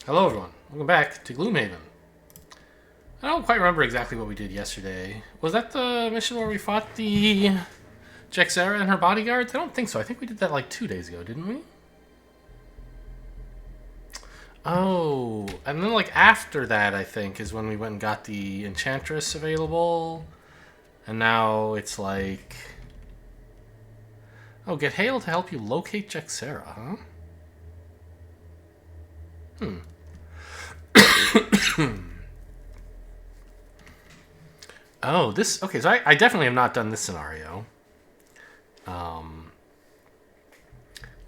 Hello everyone, welcome back to Gloomhaven. I don't quite remember exactly what we did yesterday. Was that the mission where we fought the Jexera and her bodyguards? I don't think so. I think we did that like 2 days ago, didn't we? Oh, and then like after that I think is when we went and got the Enchantress available. And now it's like... Oh, get Hale to help you locate Jexera, huh? Oh, this... Okay, so I definitely have not done this scenario. This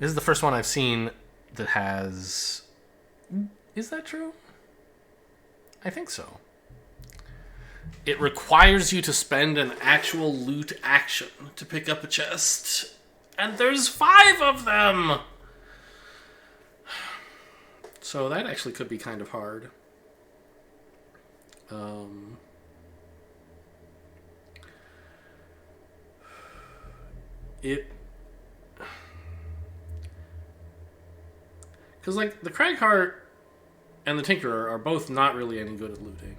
is the first one I've seen that has... Is that true? I think so. It requires you to spend an actual loot action to pick up a chest. And there's 5 of them! So that actually could be kind of hard. Because, like, the Cragheart and the Tinkerer are both not really any good at looting.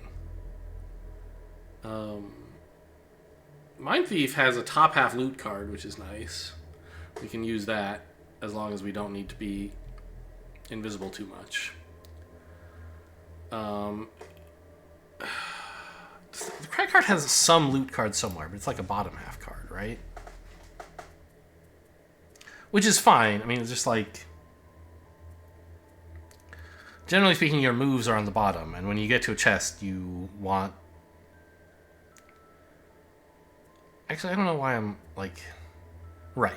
Mind Thief has a top half loot card, which is nice. We can use that as long as we don't need to be invisible too much. The Cragheart has some loot card somewhere, but it's like a bottom half card, right? Which is fine. I mean, it's just like... Generally speaking, your moves are on the bottom, and when you get to a chest, you want... Actually, I don't know why I'm, like... Right.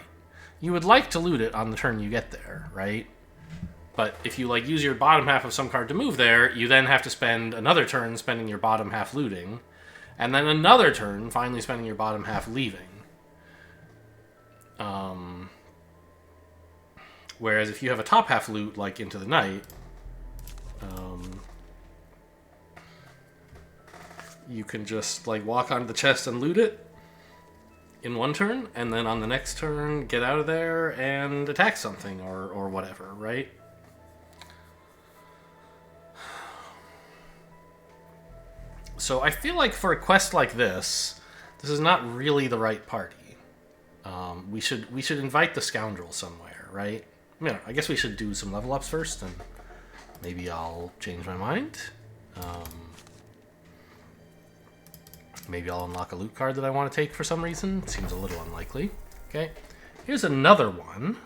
You would like to loot it on the turn you get there, right? But if you, like, use your bottom half of some card to move there, you then have to spend another turn spending your bottom half looting, and then another turn finally spending your bottom half leaving. Whereas if you have a top half loot, like Into the Night... you can just like walk onto the chest and loot it in one turn, and then on the next turn get out of there and attack something or whatever, right? So I feel like for a quest like this is not really the right party. We should invite the scoundrel somewhere, right? I guess we should do some level ups first, and maybe I'll change my mind. Maybe I'll unlock a loot card that I want to take for some reason. Seems a little unlikely. Okay. Here's another one.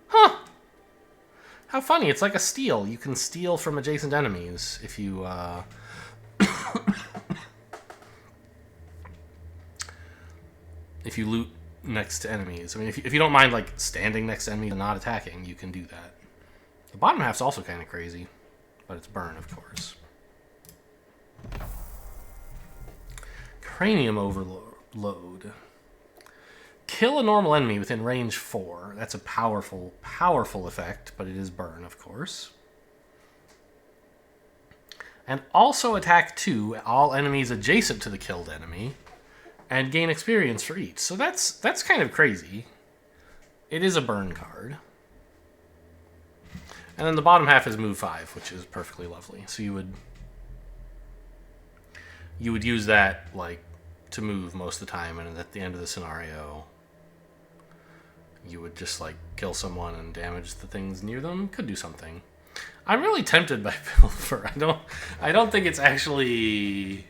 Huh! How funny. It's like a steal. You can steal from adjacent enemies if you... if you loot next to enemies. I mean, if you don't mind, like, standing next to enemies and not attacking, you can do that. The bottom half's also kind of crazy, but it's burn, of course. Cranium Overload. Kill a normal enemy within range 4. That's a powerful, powerful effect, but it is burn, of course. And also attack 2 all enemies adjacent to the killed enemy, and gain experience for each. So that's kind of crazy. It is a burn card. And then the bottom half is move 5, which is perfectly lovely. So you would use that, like, to move most of the time, and at the end of the scenario, you would just, like, kill someone and damage the things near them. Could do something. I'm really tempted by Pilfer. I don't think it's actually,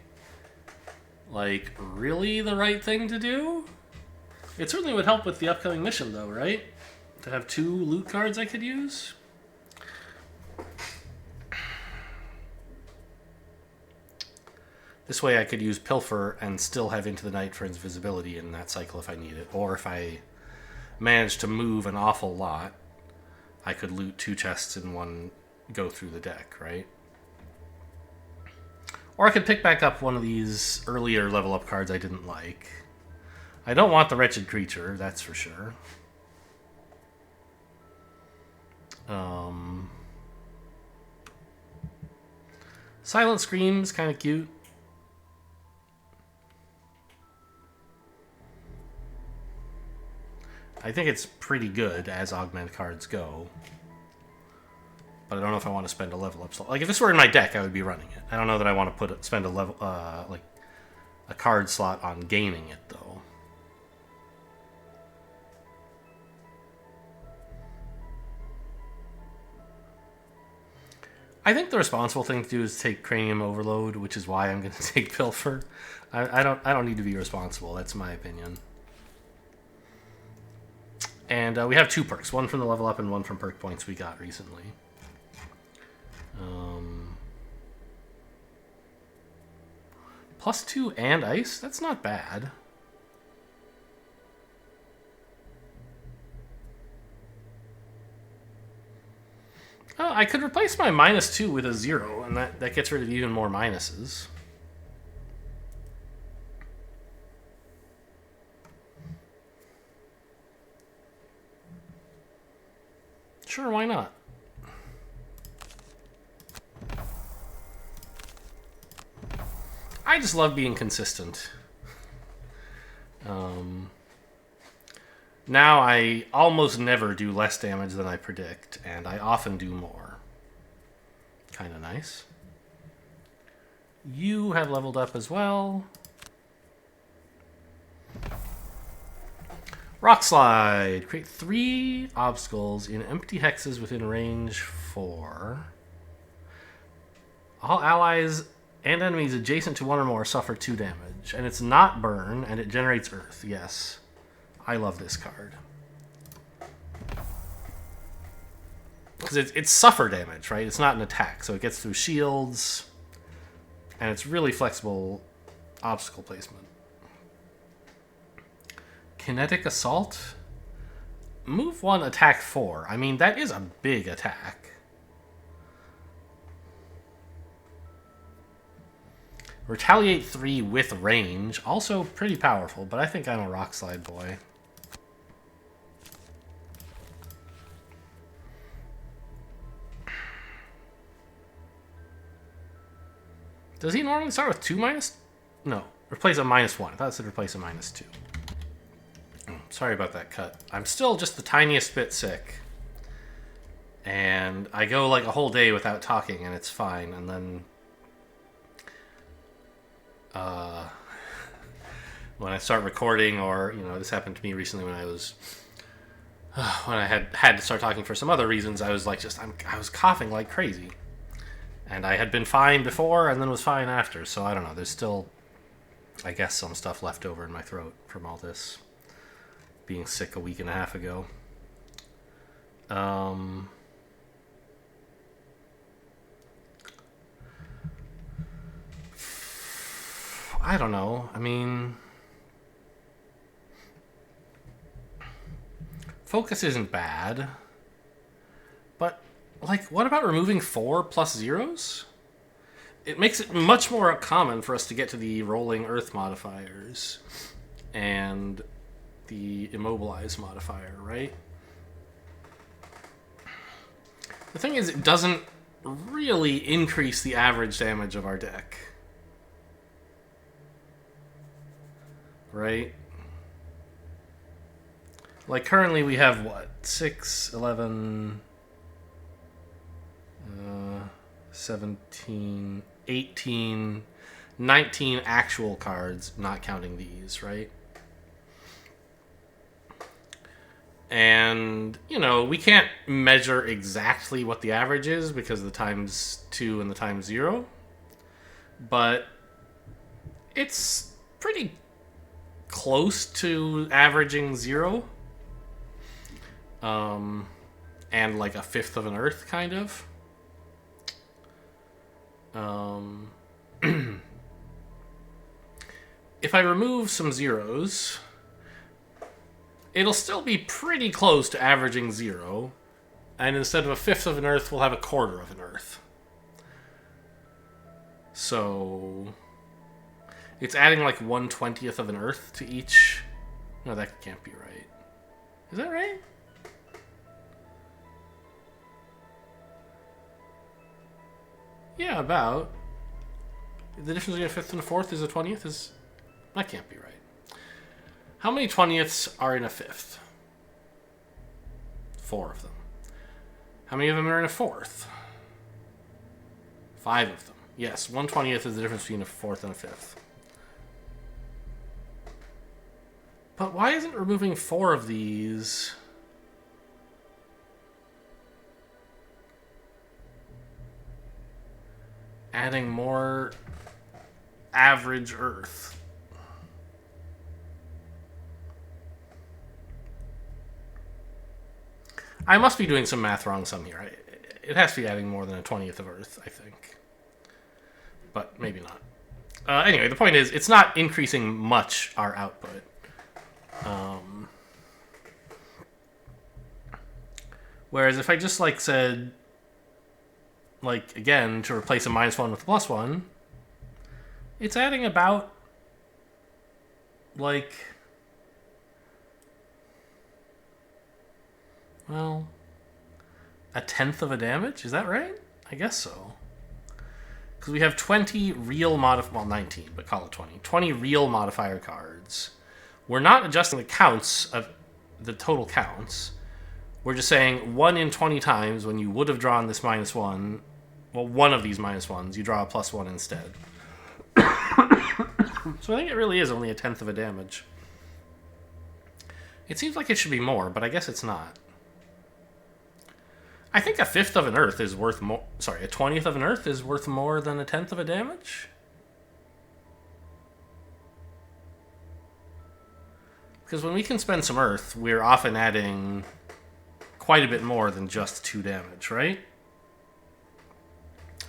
like, really the right thing to do. It certainly would help with the upcoming mission, though, right? To have 2 loot cards I could use. This way I could use Pilfer and still have Into the Night for invisibility in that cycle if I need it. Or if I manage to move an awful lot, I could loot 2 chests in one go through the deck, right? Or I could pick back up one of these earlier level up cards I didn't like. I don't want the Wretched Creature, that's for sure. Silent Scream's kind of cute. I think it's pretty good as augment cards go. but I don't know if I want to spend a level up slot. Like if this were in my deck, I would be running it. I don't know that I want to spend a level like a card slot on gaining it though. I think the responsible thing to do is take Cranium Overload, which is why I'm going to take Pilfer. I don't need to be responsible. That's my opinion. And we have 2 perks, one from the level up and one from perk points we got recently. +2 and ice? That's not bad. Oh, I could replace my -2 with a 0, and that gets rid of even more minuses. Sure, why not? I just love being consistent. Now I almost never do less damage than I predict, and I often do more. Kind of nice. You have leveled up as well. Rock Slide. Create 3 obstacles in empty hexes within range 4. All allies and enemies adjacent to one or more suffer 2 damage. And it's not burn, and it generates earth. Yes. I love this card. Because it's suffer damage, right? It's not an attack, so it gets through shields. And it's really flexible obstacle placement. Kinetic Assault. Move 1, attack 4. I mean, that is a big attack. Retaliate 3 with range. Also pretty powerful, but I think I'm a Rock Slide boy. Does he normally start with 2 minus? No. Replace a -1. I thought it said replace a -2. Sorry about that cut. I'm still just the tiniest bit sick. And I go like a whole day without talking and it's fine. And then when I start recording, or this happened to me recently when I was when I had to start talking for some other reasons, I was like I was coughing like crazy. And I had been fine before and then was fine after. So I don't know. There's still, I guess, some stuff left over in my throat from all this being sick a week and a half ago. I don't know. I mean, focus isn't bad. But, like, what about removing 4 plus zeros? It makes it much more common for us to get to the rolling earth modifiers and the immobilize modifier, right? The thing is, it doesn't really increase the average damage of our deck. Right? Like, currently we have, what? 6, 11, 17, 18, 19 actual cards, not counting these, right? And, we can't measure exactly what the average is because of the ×2 and the ×0. But it's pretty close to averaging 0. And like a fifth of an earth, kind of. If I remove some zeros, it'll still be pretty close to averaging 0. And instead of a fifth of an earth, we'll have a quarter of an earth. So it's adding like 1/20th of an earth to each. No, that can't be right. Is that right? Yeah, about. The difference between a fifth and a fourth is a 20th? That can't be right. How many 20ths are in a fifth? 4 of them. How many of them are in a fourth? 5 of them. Yes, 1/20th is the difference between a 4th and a 5th. But why isn't removing 4 of these... adding more average Earth? I must be doing some math wrong some here. It has to be adding more than a 20th of Earth, I think. But maybe not. Anyway, the point is, it's not increasing much our output. Whereas if I just, like, said, like, again, to replace a -1 with a +1, it's adding about, like... well, a 1/10 of a damage? Is that right? I guess so. Because we have 20 real well, 19, but call it 20. 20 real modifier cards. We're not adjusting the counts of the total counts. We're just saying 1 in 20 times when you would have drawn this -1, well, one of these -1s, you draw a +1 instead. So I think it really is only a 1/10 of a damage. It seems like it should be more, but I guess it's not. I think a 5th of an Earth is worth more... sorry, a 20th of an Earth is worth more than a 1/10 of a damage? Because when we can spend some Earth, we're often adding quite a bit more than just 2 damage, right?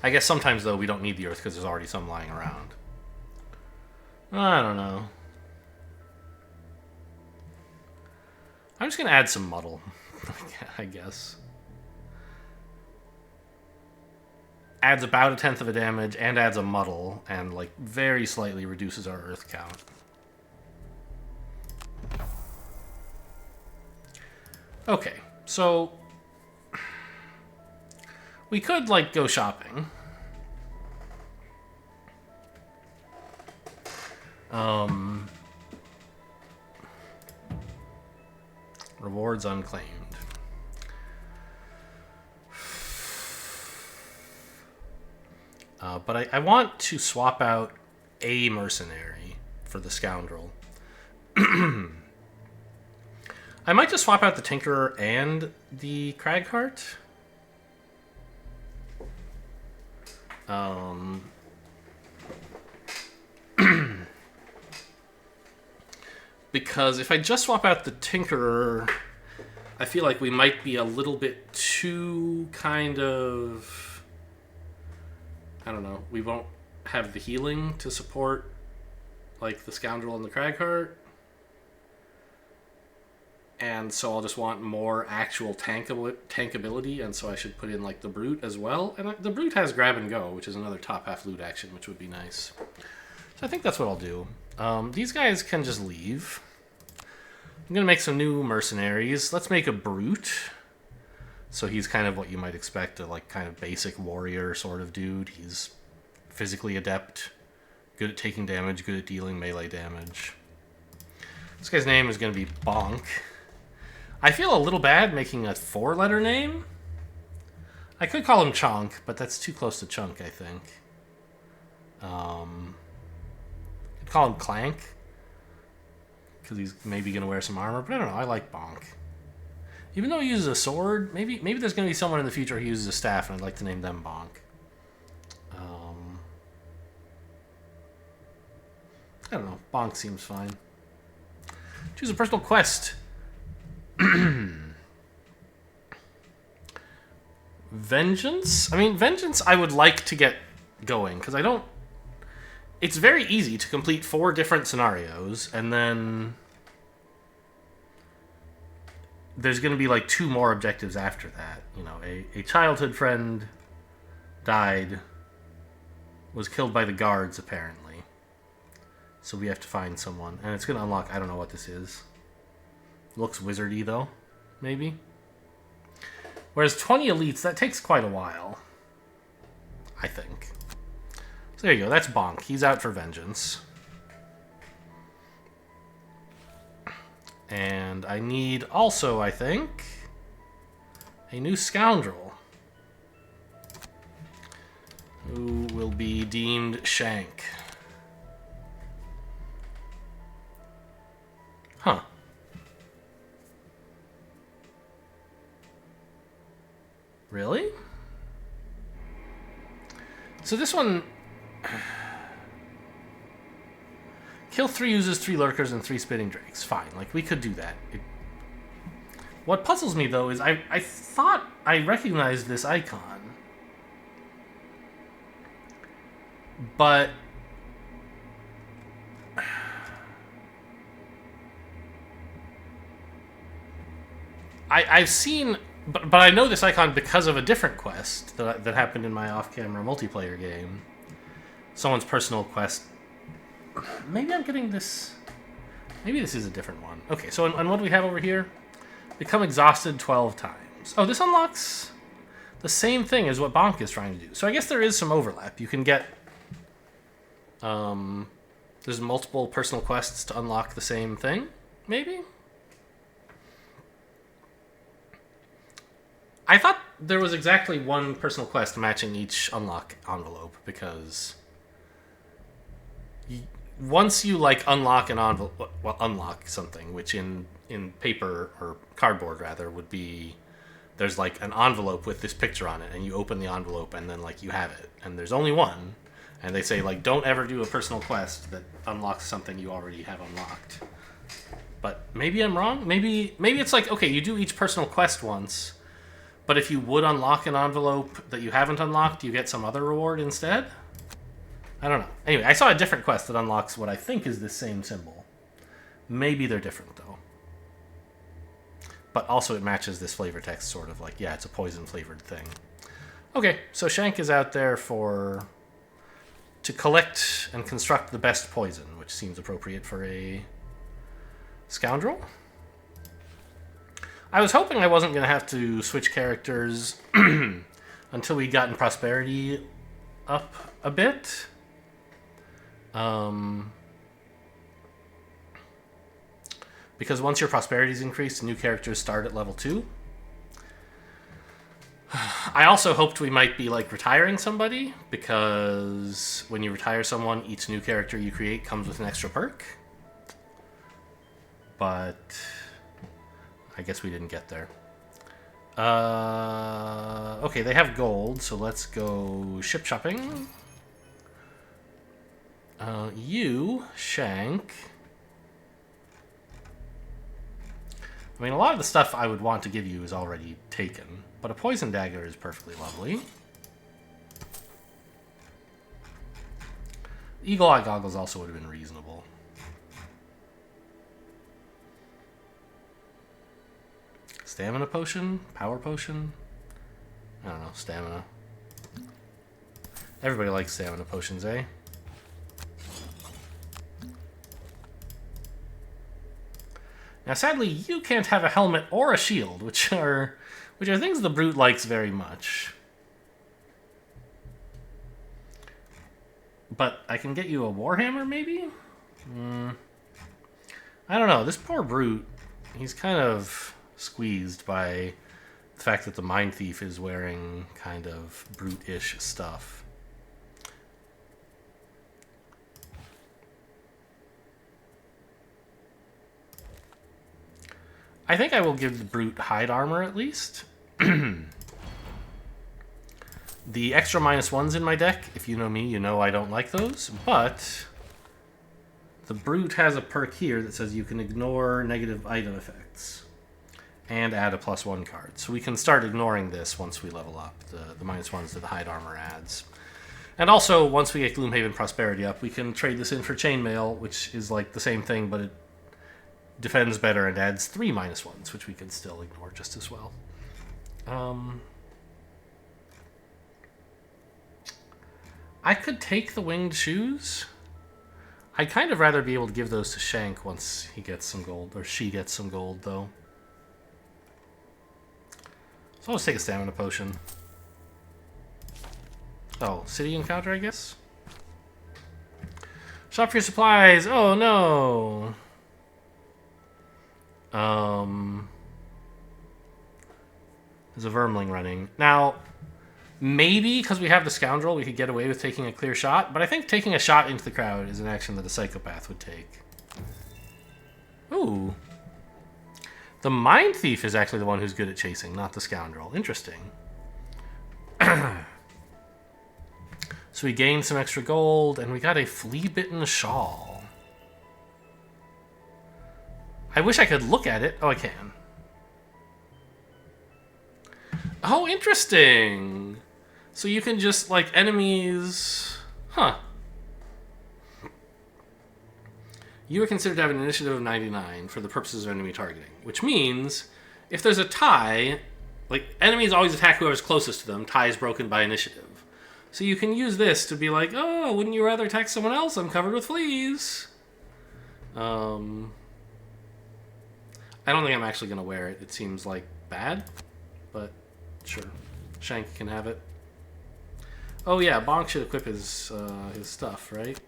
I guess sometimes, though, we don't need the Earth because there's already some lying around. I don't know. I'm just going to add some muddle, I guess. Adds about a 1/10 of a damage and adds a muddle and, like, very slightly reduces our Earth count. Okay, so we could, like, go shopping. Rewards unclaimed. But I want to swap out a mercenary for the scoundrel. I might just swap out the Tinkerer and the Cragheart. Because if I just swap out the Tinkerer, I feel like we might be a little bit too kind of... I don't know. We won't have the healing to support, like, the Scoundrel and the Cragheart. And so I'll just want more actual tankability, and so I should put in, like, the Brute as well. And the Brute has Grab and Go, which is another top half loot action, which would be nice. So I think that's what I'll do. These guys can just leave. I'm going to make some new mercenaries. Let's make a Brute. So he's kind of what you might expect, a, like, kind of basic warrior sort of dude. He's physically adept, good at taking damage, good at dealing melee damage. This guy's name is going to be Bonk. I feel a little bad making a 4-letter name. I could call him Chonk, but that's too close to Chunk, I think. I'd call him Clank, because he's maybe going to wear some armor, but I don't know, I like Bonk. Even though he uses a sword, maybe there's going to be someone in the future who uses a staff, and I'd like to name them Bonk. I don't know, Bonk seems fine. Choose a personal quest. Vengeance? I mean, Vengeance I would like to get going, because I don't... It's very easy to complete 4 different scenarios, and then there's going to be, like, 2 more objectives after that. You know, a childhood friend died, was killed by the guards, apparently. So we have to find someone, and it's going to unlock... I don't know what this is. Looks wizardy, though, maybe. Whereas 20 elites, that takes quite a while, I think. So there you go, that's Bonk. He's out for vengeance. And I need also, I think, a new scoundrel. Who will be deemed Shank. Huh. Really? So this one... Kill 3 uses 3 lurkers and 3 spitting drakes. Fine, like, we could do that. What puzzles me, though, is I thought I recognized this icon. But... I've seen... But I know this icon because of a different quest that happened in my off-camera multiplayer game. Someone's personal quest. Maybe I'm getting this... Maybe this is a different one. Okay, so and what do we have over here? Become exhausted 12 times. Oh, this unlocks the same thing as what Bonk is trying to do. So I guess there is some overlap. You can get... there's multiple personal quests to unlock the same thing, maybe? I thought there was exactly one personal quest matching each unlock envelope, because once you like unlock an envelope, well, unlock something, which in paper or cardboard rather would be, there's like an envelope with this picture on it, and you open the envelope and then like you have it, and there's only one, and they say like don't ever do a personal quest that unlocks something you already have unlocked. But maybe I'm wrong. Maybe it's like, okay, you do each personal quest once. But if you would unlock an envelope that you haven't unlocked, you get some other reward instead? I don't know. Anyway, I saw a different quest that unlocks what I think is the same symbol. Maybe they're different, though. But also it matches this flavor text, sort of like, yeah, it's a poison-flavored thing. Okay, so Shank is out there to collect and construct the best poison, which seems appropriate for a scoundrel. I was hoping I wasn't going to have to switch characters until we'd gotten prosperity up a bit. Because once your prosperity is increased, new characters start at level 2. I also hoped we might be like retiring somebody, because when you retire someone, each new character you create comes with an extra perk. But... I guess we didn't get there. Okay, they have gold, so let's go ship shopping. You, Shank. I mean, a lot of the stuff I would want to give you is already taken, but a poison dagger is perfectly lovely. Eagle Eye Goggles also would have been reasonable. Stamina potion? Power potion? I don't know, stamina. Everybody likes stamina potions, eh? Now, sadly, you can't have a helmet or a shield, which are things the Brute likes very much. But I can get you a Warhammer, maybe? I don't know. This poor Brute, he's kind of squeezed by the fact that the Mind Thief is wearing kind of Brute-ish stuff. I think I will give the Brute hide armor at least. The extra -1s in my deck, if you know me, you know I don't like those, but the Brute has a perk here that says you can ignore negative item effects and add a +1 card. So we can start ignoring this once we level up, the -1s to the hide armor adds. And also, once we get Gloomhaven Prosperity up, we can trade this in for Chainmail, which is like the same thing, but it defends better and adds 3 -1s, which we can still ignore just as well. I could take the Winged Shoes. I'd kind of rather be able to give those to Shank once he gets some gold, or she gets some gold, though. So I'll just take a stamina potion. Oh, city encounter, I guess? Shop for your supplies! Oh, no! There's a Vermling running. Now, Maybe because we have the scoundrel, we could get away with taking a clear shot, but I think taking a shot into the crowd is an action that a psychopath would take. Ooh. The Mind Thief is actually the one who's good at chasing, not the scoundrel. Interesting. So we gained some extra gold, and we got a flea-bitten shawl. I wish I could look at it. Oh, I can. Oh, interesting. So you can just, like, enemies... Huh. You are considered to have an initiative of 99 for the purposes of enemy targeting, which means if there's a tie, like, enemies always attack whoever's closest to them. Tie is broken by initiative. So you can use this to be like, oh, wouldn't you rather attack someone else? I'm covered with fleas. I don't think I'm actually going to wear it. It seems, like, bad, but sure. Shank can have it. Oh, yeah, Bonk should equip his stuff, right?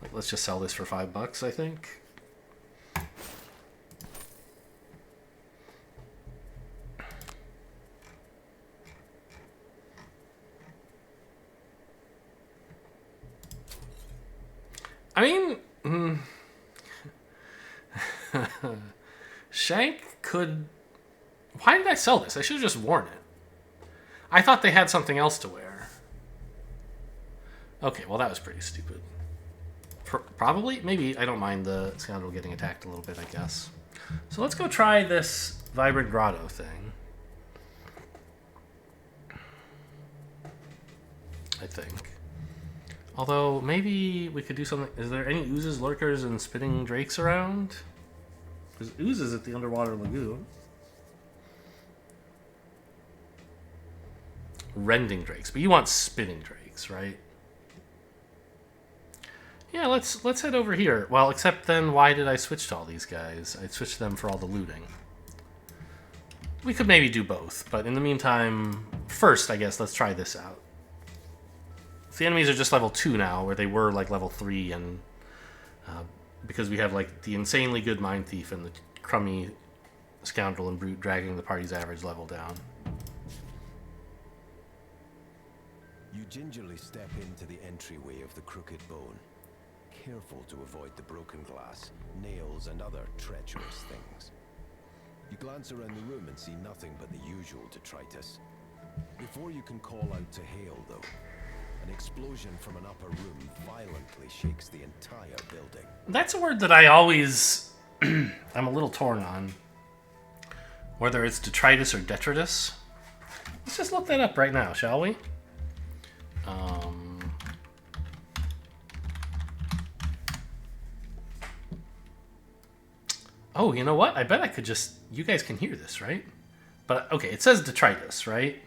Like, let's just sell this for $5, I think. I mean, Shank could... Why did I sell this? I should have just worn it. I thought they had something else to wear. Okay, well that was pretty stupid. Probably? Maybe. I don't mind the scoundrel getting attacked a little bit, I guess. So let's go try this Vibrant Grotto thing. I think. Although, maybe we could do something... Is there any oozes, lurkers, and spitting drakes around? There's oozes at the underwater lagoon. Rending drakes. But you want spitting drakes, right? Yeah, let's head over here. Well, except then, why did I switch to all these guys? I switched them for all the looting. We could maybe do both, but in the meantime, first, I guess, let's try this out. The enemies are just level 2 now, where they were like level 3, and because we have like the insanely good Mind Thief and the crummy Scoundrel and Brute dragging the party's average level down. You gingerly step into the entryway of the Crooked Bone, careful to avoid the broken glass, nails, and other treacherous things. You glance around the room and see nothing but the usual detritus. Before you can call out to Hale, though, an explosion from an upper room violently shakes the entire building. That's a word that I always... I'm a little torn on. Whether it's detritus or detritus. Let's just look that up right now, shall we? Oh, you know what? I bet I could just... You guys can hear this, right? But, okay, it says detritus, right?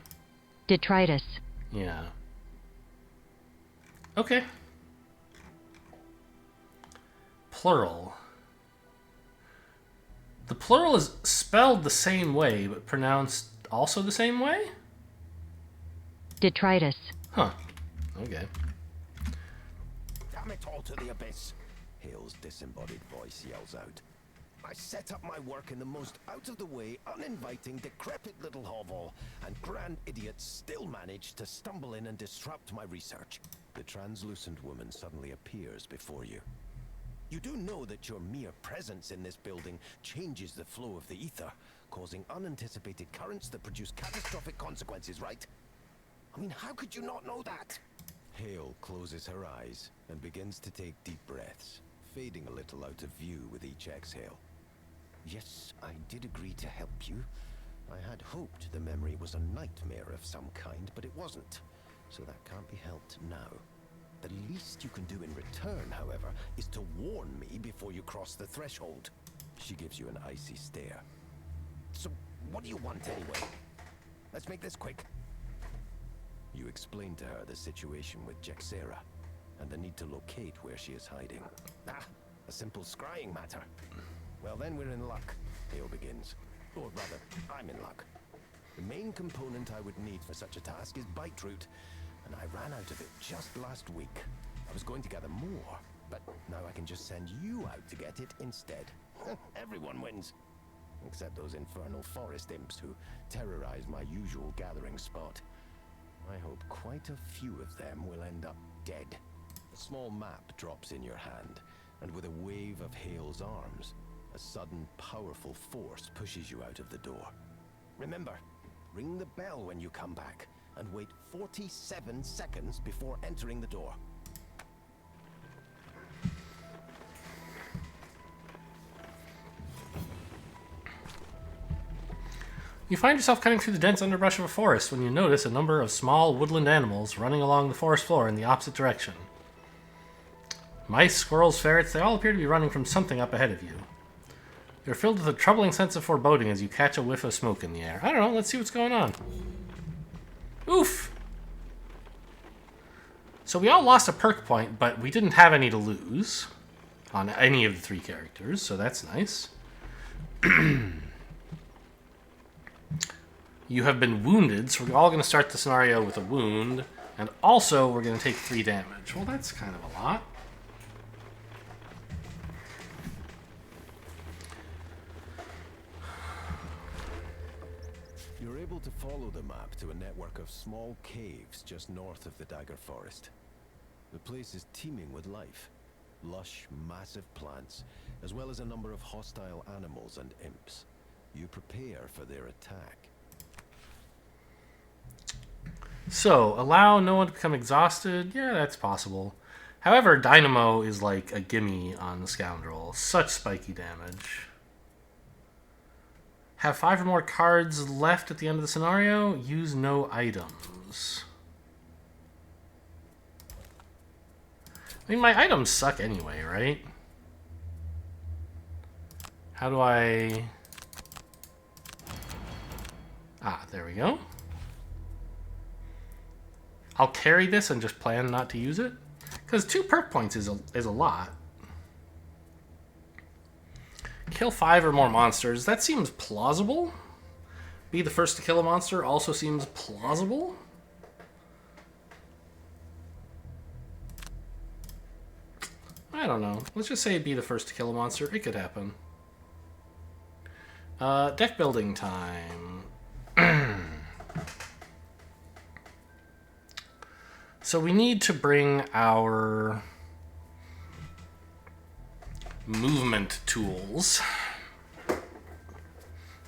Detritus. Yeah. Okay. Plural. The plural is spelled the same way, but pronounced also the same way? Detritus. Huh. Okay. Damn it all to the abyss! Hale's disembodied voice yells out. I set up my work in the most out-of-the-way, uninviting, decrepit little hovel, and grand idiots still manage to stumble in and disrupt my research. The translucent woman suddenly appears before you. You do know that your mere presence in this building changes the flow of the ether, causing unanticipated currents that produce catastrophic consequences, right? I mean, how could you not know that? Hale closes her eyes and begins to take deep breaths, fading a little out of view with each exhale. Yes, I did agree to help you. I had hoped the memory was a nightmare of some kind, but it wasn't. So that can't be helped now. The least you can do in return, however, is to warn me before you cross the threshold. She gives you an icy stare. So, what do you want anyway? Let's make this quick. You explain to her the situation with Jexera, and the need to locate where she is hiding. Ah, a simple scrying matter. Well then, we're in luck, Hale begins. Or rather, I'm in luck. The main component I would need for such a task is bite root, and I ran out of it just last week. I was going to gather more, but now I can just send you out to get it instead. Everyone wins. Except those infernal forest imps who terrorize my usual gathering spot. I hope quite a few of them will end up dead. A small map drops in your hand, and with a wave of Hale's arms, a sudden powerful force pushes you out of the door. Remember, ring the bell when you come back, and wait 47 seconds before entering the door. You find yourself cutting through the dense underbrush of a forest when you notice a number of small woodland animals running along the forest floor in the opposite direction. Mice, squirrels, ferrets, they all appear to be running from something up ahead of you. You're filled with a troubling sense of foreboding as you catch a whiff of smoke in the air. I don't know, let's see what's going on. Oof! So we all lost a perk point, but we didn't have any to lose on any of the 3 characters, so that's nice. You have been wounded, so we're all going to start the scenario with a wound, and also we're going to take 3 damage. Well, that's kind of a lot. You're able to follow the map to a network of small caves just north of the Dagger Forest. The place is teeming with life. Lush, massive plants, as well as a number of hostile animals and imps. You prepare for their attack. So, allow no one to become exhausted. Yeah, that's possible. However, Dynamo is like a gimme on the Scoundrel. Such spiky damage. Have 5 or more cards left at the end of the scenario. Use no items. I mean, my items suck anyway, right? How do I... Ah, there we go. I'll carry this and just plan not to use it. Because 2 perk points is a lot. Kill 5 or more monsters. That seems plausible. Be the first to kill a monster also seems plausible. I don't know. Let's just say be the first to kill a monster. It could happen. Deck building time. So we need to bring our movement tools.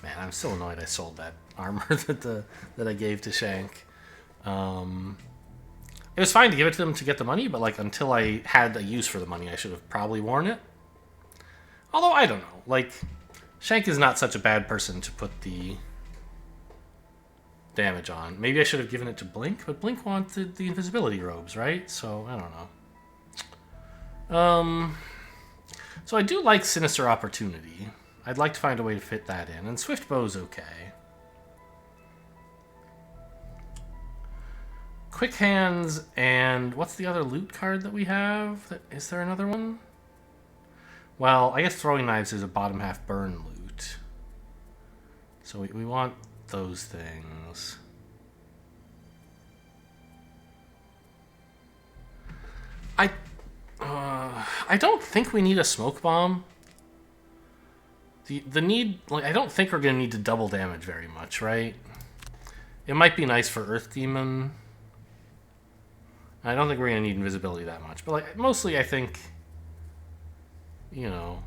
Man, I'm still annoyed I sold that armor that I gave to Shank. It was fine to give it to them to get the money, but like until I had a use for the money, I should have probably worn it. Although I don't know, like Shank is not such a bad person to put the damage on. Maybe I should have given it to Blink, but Blink wanted the invisibility robes, right? So I don't know. So I do like Sinister Opportunity. I'd like to find a way to fit that in, and Swift Bow's okay. Quick Hands, and what's the other loot card that we have? Is there another one? Well, I guess Throwing Knives is a bottom half burn loot. So we want those things. I don't think we need a smoke bomb. The need, like, I don't think we're gonna need to double damage very much, right? It might be nice for Earth Demon. I don't think we're gonna need invisibility that much, but like mostly I think, you know,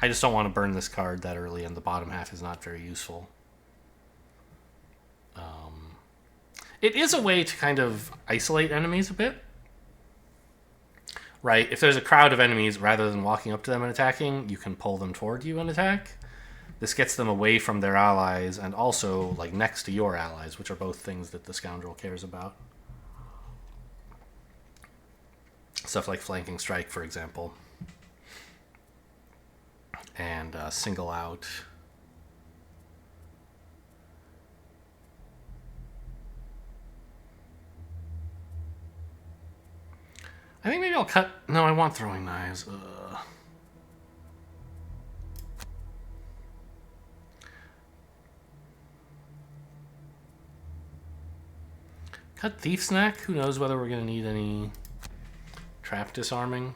I just don't want to burn this card that early, and the bottom half is not very useful. It is a way to kind of isolate enemies a bit. Right? If there's a crowd of enemies, rather than walking up to them and attacking, you can pull them toward you and attack. This gets them away from their allies and also like next to your allies, which are both things that the Scoundrel cares about. Stuff like Flanking Strike, for example. And Single Out. I think maybe I'll cut... No, I want Throwing Knives. Cut Thief Snack? Who knows whether we're going to need any trap disarming.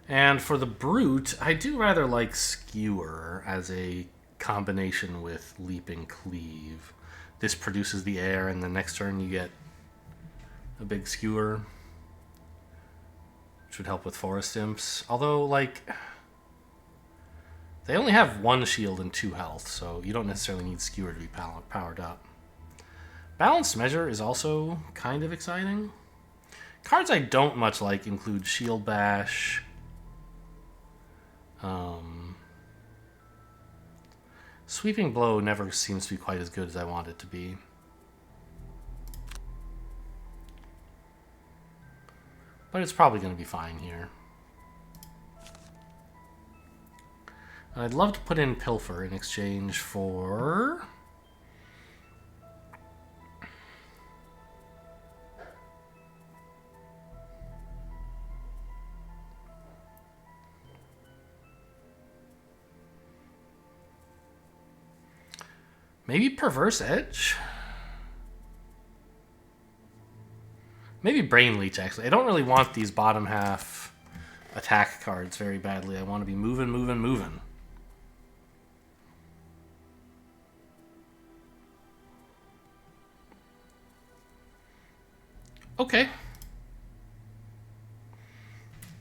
And for the Brute, I do rather like Skewer as a combination with Leaping Cleave. This produces the air, and the next turn you get a big Skewer, which would help with Forest Imps. Although, like, they only have 1 shield and 2 health, so you don't necessarily need Skewer to be powered up. Balanced Measure is also kind of exciting. Cards I don't much like include Shield Bash, Sweeping Blow never seems to be quite as good as I want it to be. But it's probably going to be fine here. I'd love to put in Pilfer in exchange for... maybe Perverse Edge? Maybe Brain Leech, actually. I don't really want these bottom half attack cards very badly. I want to be moving, moving, moving. Okay.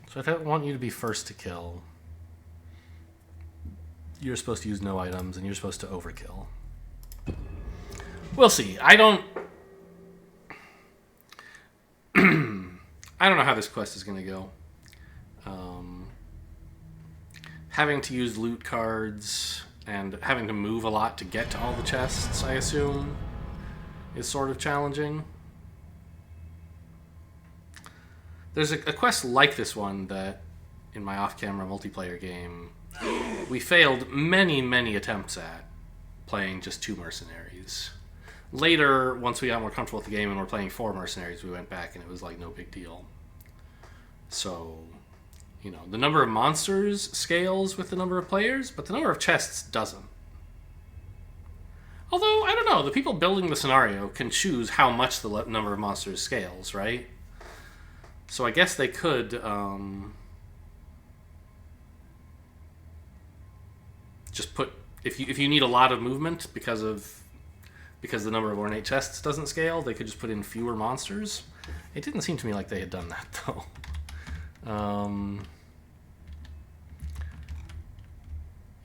So I don't want you to be first to kill. You're supposed to use no items, and you're supposed to overkill. We'll see. I don't know how this quest is going to go. Having to use loot cards and having to move a lot to get to all the chests, I assume, is sort of challenging. There's a quest like this one that, in my off-camera multiplayer game, we failed many, many attempts at playing just 2 mercenaries. Later, once we got more comfortable with the game and we're playing 4 mercenaries, we went back and it was like no big deal. So, you know, the number of monsters scales with the number of players, but the number of chests doesn't. Although, I don't know, the people building the scenario can choose how much the number of monsters scales, right? So I guess they could just put, if you need a lot of movement because the number of ornate chests doesn't scale, they could just put in fewer monsters. It didn't seem to me like they had done that, though.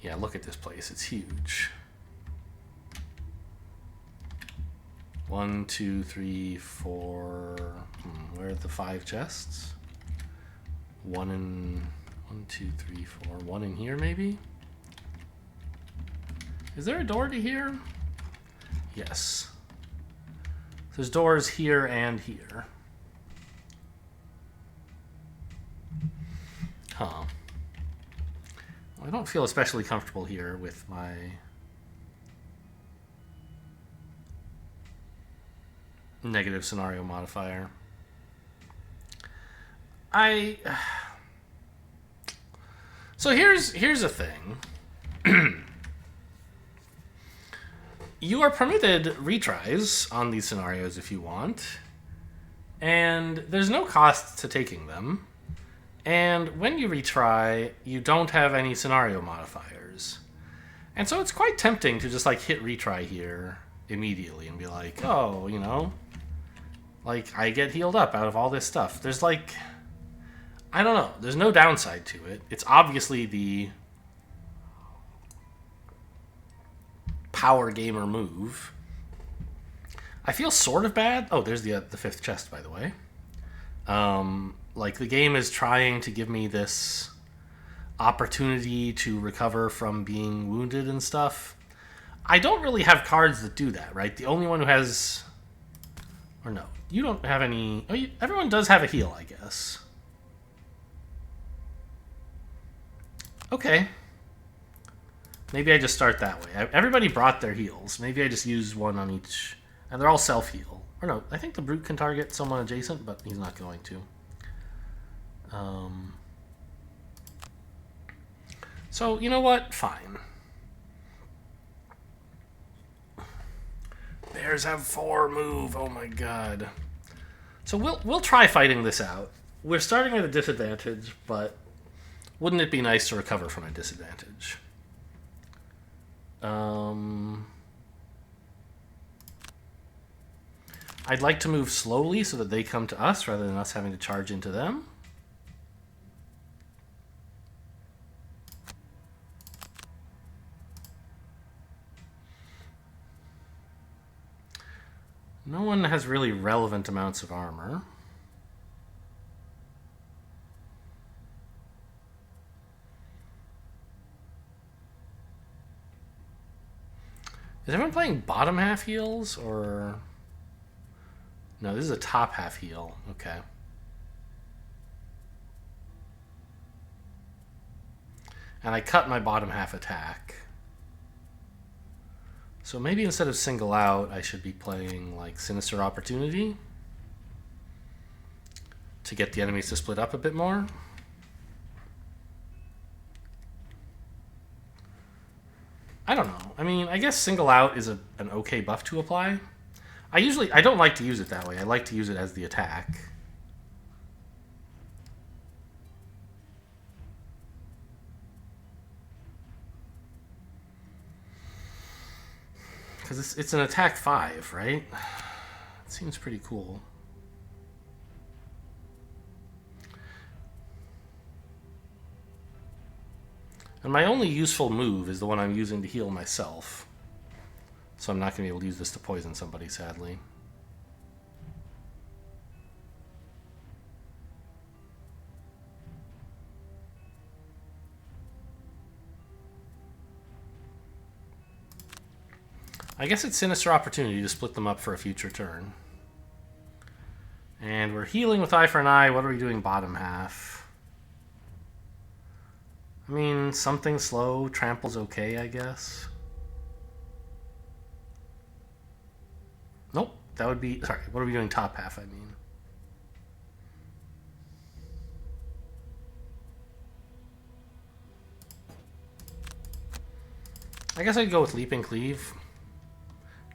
Yeah, look at this place. It's huge. 1, 2, 3, 4. Where are the 5 chests? 1, 2, 3, 4. 1 in here, maybe? Is there a door to here? Yes. There's doors here and here. Huh. Well, I don't feel especially comfortable here with my... negative scenario modifier. So here's a thing. You are permitted retries on these scenarios if you want, and there's no cost to taking them. And when you retry, you don't have any scenario modifiers. And so it's quite tempting to just like hit retry here immediately and be like, oh, you know, like I get healed up out of all this stuff. There's like, I don't know, there's no downside to it. It's obviously the power gamer move. I feel sort of bad. Oh, there's the 5th chest, by the way. Like the game is trying to give me this opportunity to recover from being wounded and stuff. I don't really have cards that do that, right? The only one who has... Or no, you don't have any... Oh, everyone does have a heal, I guess. Okay. Maybe I just start that way. Everybody brought their heals. Maybe I just use one on each... And they're all self-heal. Or no, I think the Brute can target someone adjacent, but he's not going to. So, you know what? Fine. Bears have 4 move. Oh my god. So we'll try fighting this out. We're starting at a disadvantage, but Wouldn't it be nice to recover from a disadvantage? I'd like to move slowly so that they come to us rather than us having to charge into them. No one has really relevant amounts of armor. Is everyone playing bottom half heals or... No, this is a top half heal. Okay. And I cut my bottom half attack. So maybe instead of single out, I should be playing like Sinister Opportunity to get the enemies to split up a bit more. I don't know. I mean, I guess single out is an okay buff to apply. I don't like to use it that way. I like to use it as the attack. Because it's an attack 5, right? It seems pretty cool. And my only useful move is the one I'm using to heal myself. So I'm not going to be able to use this to poison somebody, sadly. I guess it's Sinister Opportunity to split them up for a future turn. And we're healing with Eye for an Eye. What are we doing bottom half? I mean, something slow. Trample's okay, I guess. Nope, that would be... Sorry, what are we doing top half, I mean? I guess I'd go with Leap and Cleave.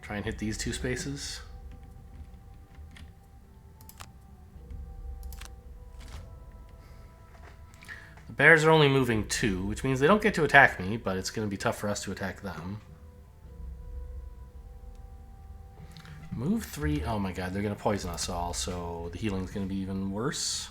Try and hit these two spaces. The bears are only moving 2, which means they don't get to attack me, but it's going to be tough for us to attack them. Move 3. Oh my god, they're going to poison us all, so the healing's going to be even worse.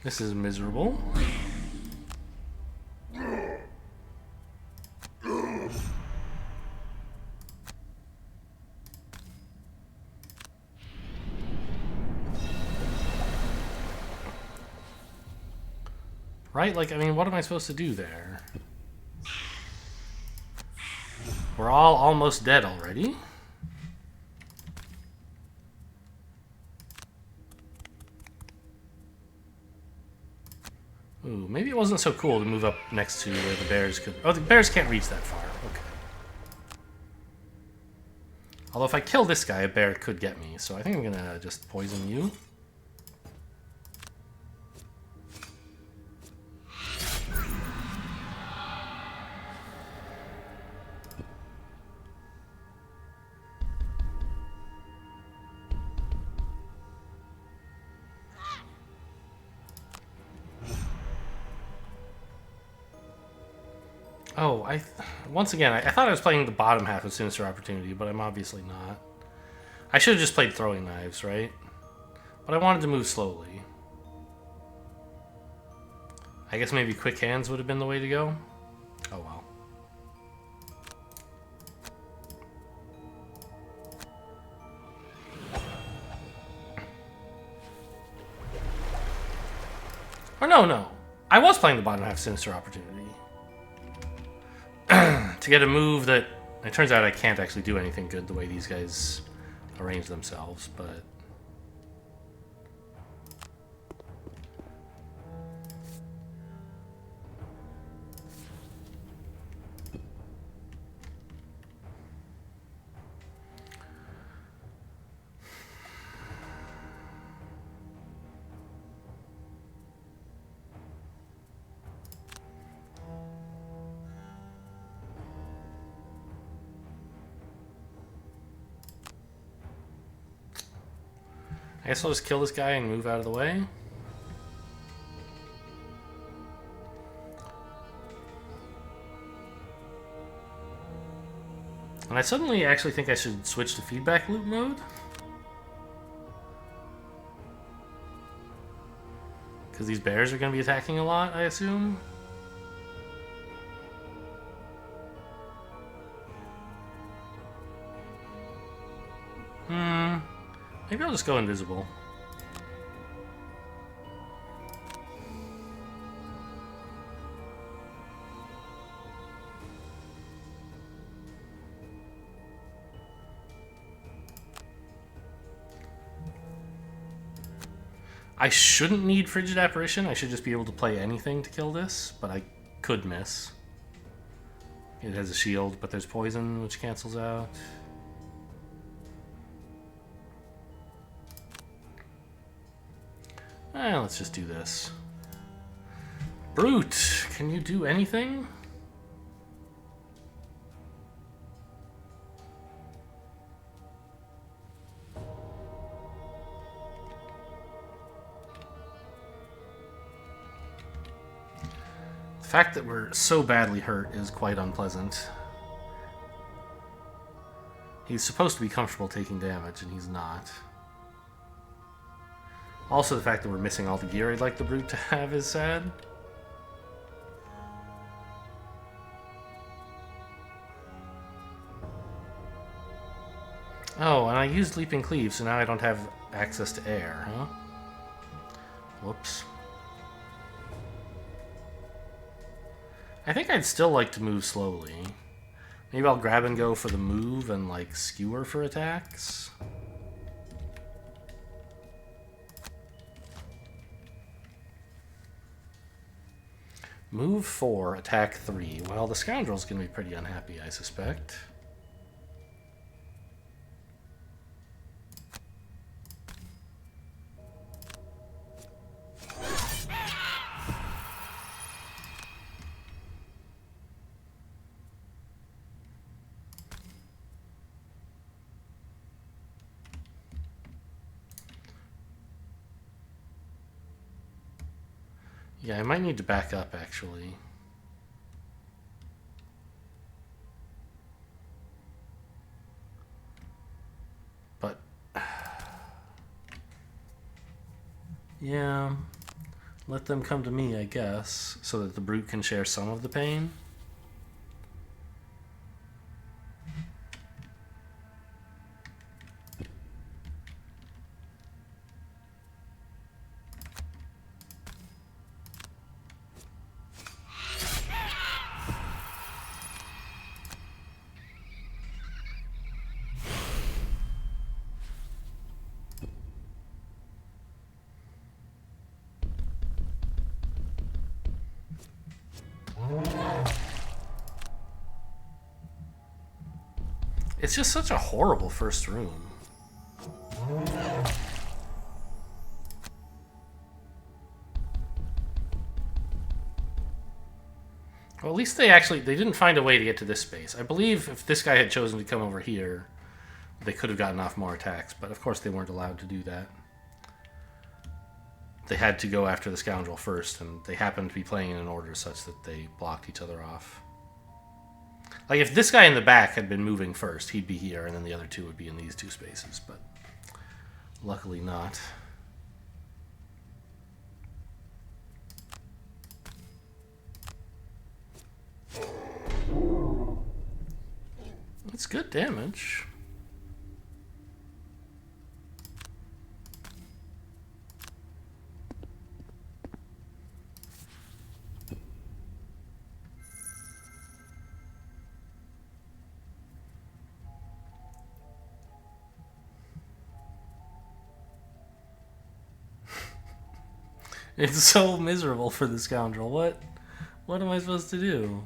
This is miserable. Right? Like, I mean, what am I supposed to do there? We're all almost dead already. Ooh, maybe it wasn't so cool to move up next to where the bears could... Oh, the bears can't reach that far. Okay. Although if I kill this guy, a bear could get me. So I think I'm going to just poison you. Oh, once again, I thought I was playing the bottom half of Sinister Opportunity, but I'm obviously not. I should have just played Throwing Knives, right? But I wanted to move slowly. I guess maybe Quick Hands would have been the way to go. Oh well. Or no. I was playing the bottom half Sinister Opportunity. To get a move that... It turns out I can't actually do anything good the way these guys arrange themselves, but... I guess I'll just kill this guy and move out of the way. And I suddenly actually think I should switch to feedback loop mode. Because these bears are going to be attacking a lot, I assume. Maybe I'll just go invisible. I shouldn't need Frigid Apparition. I should just be able to play anything to kill this, but I could miss. It has a shield, but there's poison, which cancels out. Let's just do this. Brute, can you do anything? The fact that we're so badly hurt is quite unpleasant. He's supposed to be comfortable taking damage, and he's not. Also, the fact that we're missing all the gear I'd like the Brute to have is sad. Oh, and I used Leaping Cleave, so now I don't have access to air, huh? Whoops. I think I'd still like to move slowly. Maybe I'll grab and go for the move and, like, skewer for attacks. Move 4, attack 3. Well, the scoundrel's gonna be pretty unhappy, I suspect. Yeah, I might need to back up, actually. But... yeah... let them come to me, I guess, so that the Brute can share some of the pain. It's just such a horrible first room. Well, at least they didn't find a way to get to this space. I believe if this guy had chosen to come over here, they could have gotten off more attacks, but of course they weren't allowed to do that. They had to go after the scoundrel first, and they happened to be playing in an order such that they blocked each other off. Like, if this guy in the back had been moving first, he'd be here, and then the other two would be in these two spaces, but luckily not. It's good damage. It's so miserable for the scoundrel. What am I supposed to do?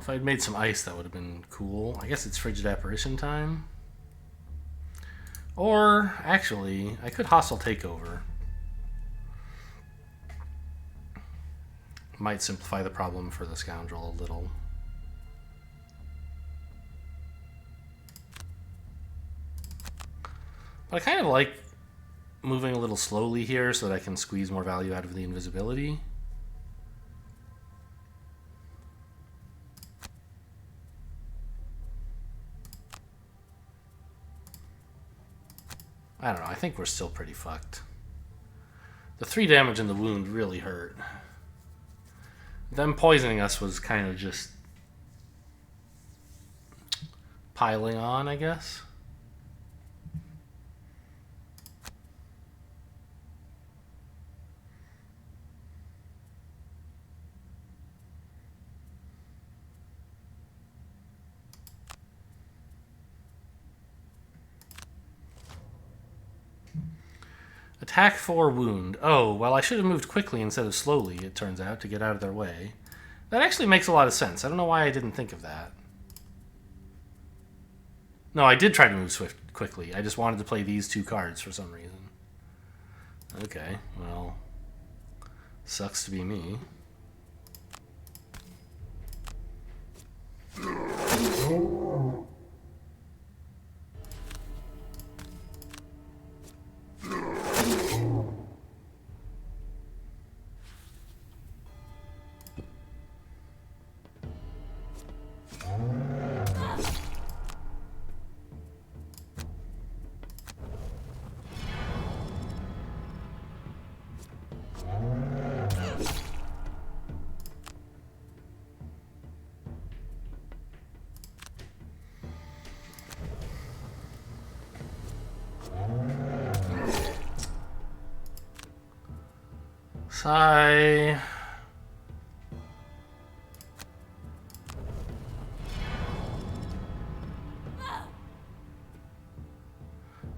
Well, if I'd made some ice, that would have been cool. I guess it's frigid apparition time. Or, actually, I could hostile takeover. Might simplify the problem for the scoundrel a little. But I kind of like moving a little slowly here so that I can squeeze more value out of the invisibility. I don't know, I think we're still pretty fucked. The 3 damage and the wound really hurt. Them poisoning us was kind of just piling on, I guess. Attack 4 wound. Oh, well, I should have moved quickly instead of slowly, it turns out, to get out of their way. That actually makes a lot of sense. I don't know why I didn't think of that. No, I did try to move quickly. I just wanted to play these 2 cards for some reason. Okay, well, sucks to be me. Sigh.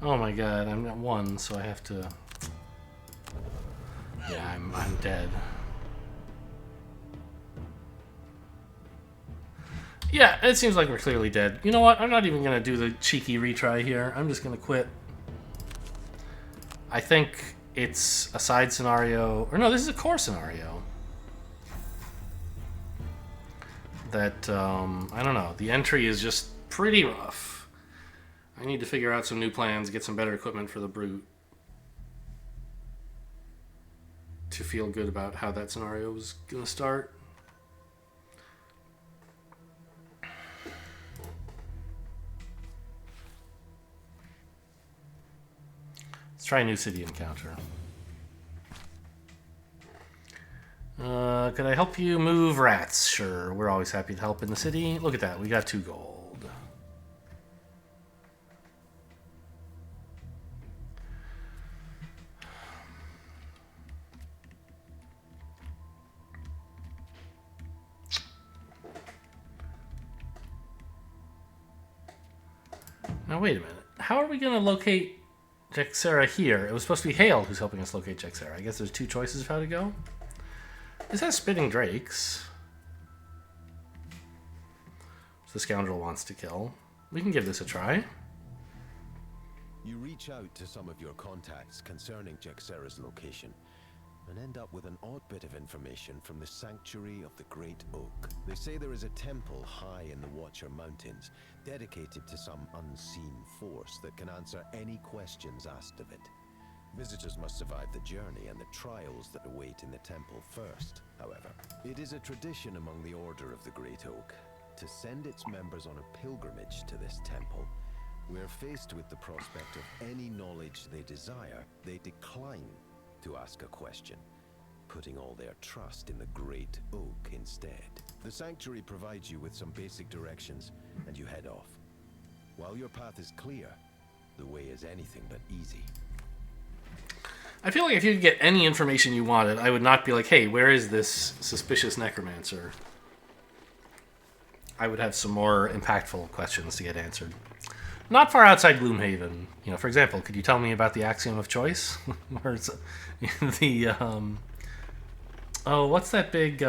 Oh my god, I'm at 1, so I have to... Yeah, I'm dead. Yeah, it seems like we're clearly dead. You know what? I'm not even going to do the cheeky retry here. I'm just going to quit. I think it's a side scenario, or no, this is a core scenario. That, I don't know, the entry is just pretty rough. I need to figure out some new plans, get some better equipment for the Brute to feel good about how that scenario is going to start. Let's try a new city encounter. Could I help you move rats? Sure, we're always happy to help in the city. Look at that, we got 2 gold. Now wait a minute, how are we going to locate Jexera here? It was supposed to be Hale who's helping us locate Jexera. I guess there's 2 choices of how to go. This has spitting drakes. The scoundrel wants to kill. We can give this a try. You reach out to some of your contacts concerning Jexera's location and end up with an odd bit of information from the Sanctuary of the Great Oak. They say there is a temple high in the Watcher Mountains dedicated to some unseen force that can answer any questions asked of it. Visitors must survive the journey and the trials that await in the temple first, however. It is a tradition among the Order of the Great Oak to send its members on a pilgrimage to this temple. Where faced with the prospect of any knowledge they desire, they decline to ask a question, putting all their trust in the Great Oak instead. The Sanctuary provides you with some basic directions, and you head off. While your path is clear, the way is anything but easy. I feel like if you could get any information you wanted, I would not be like, hey, where is this suspicious necromancer? I would have some more impactful questions to get answered. Not far outside Gloomhaven. You know, for example, could you tell me about the axiom of choice? Or it's the, oh, what's that big,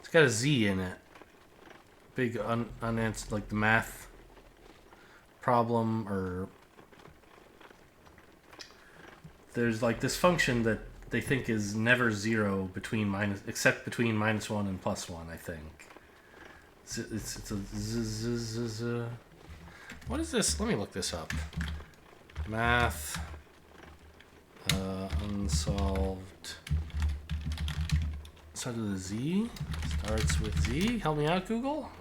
It's got a Z in it. Big unanswered, like the math problem, or there's like this function that they think is never zero except between -1 and +1. I think it's a what is this? Let me look this up. Math unsolved. Starts with a Z. Starts with Z. Help me out, Google.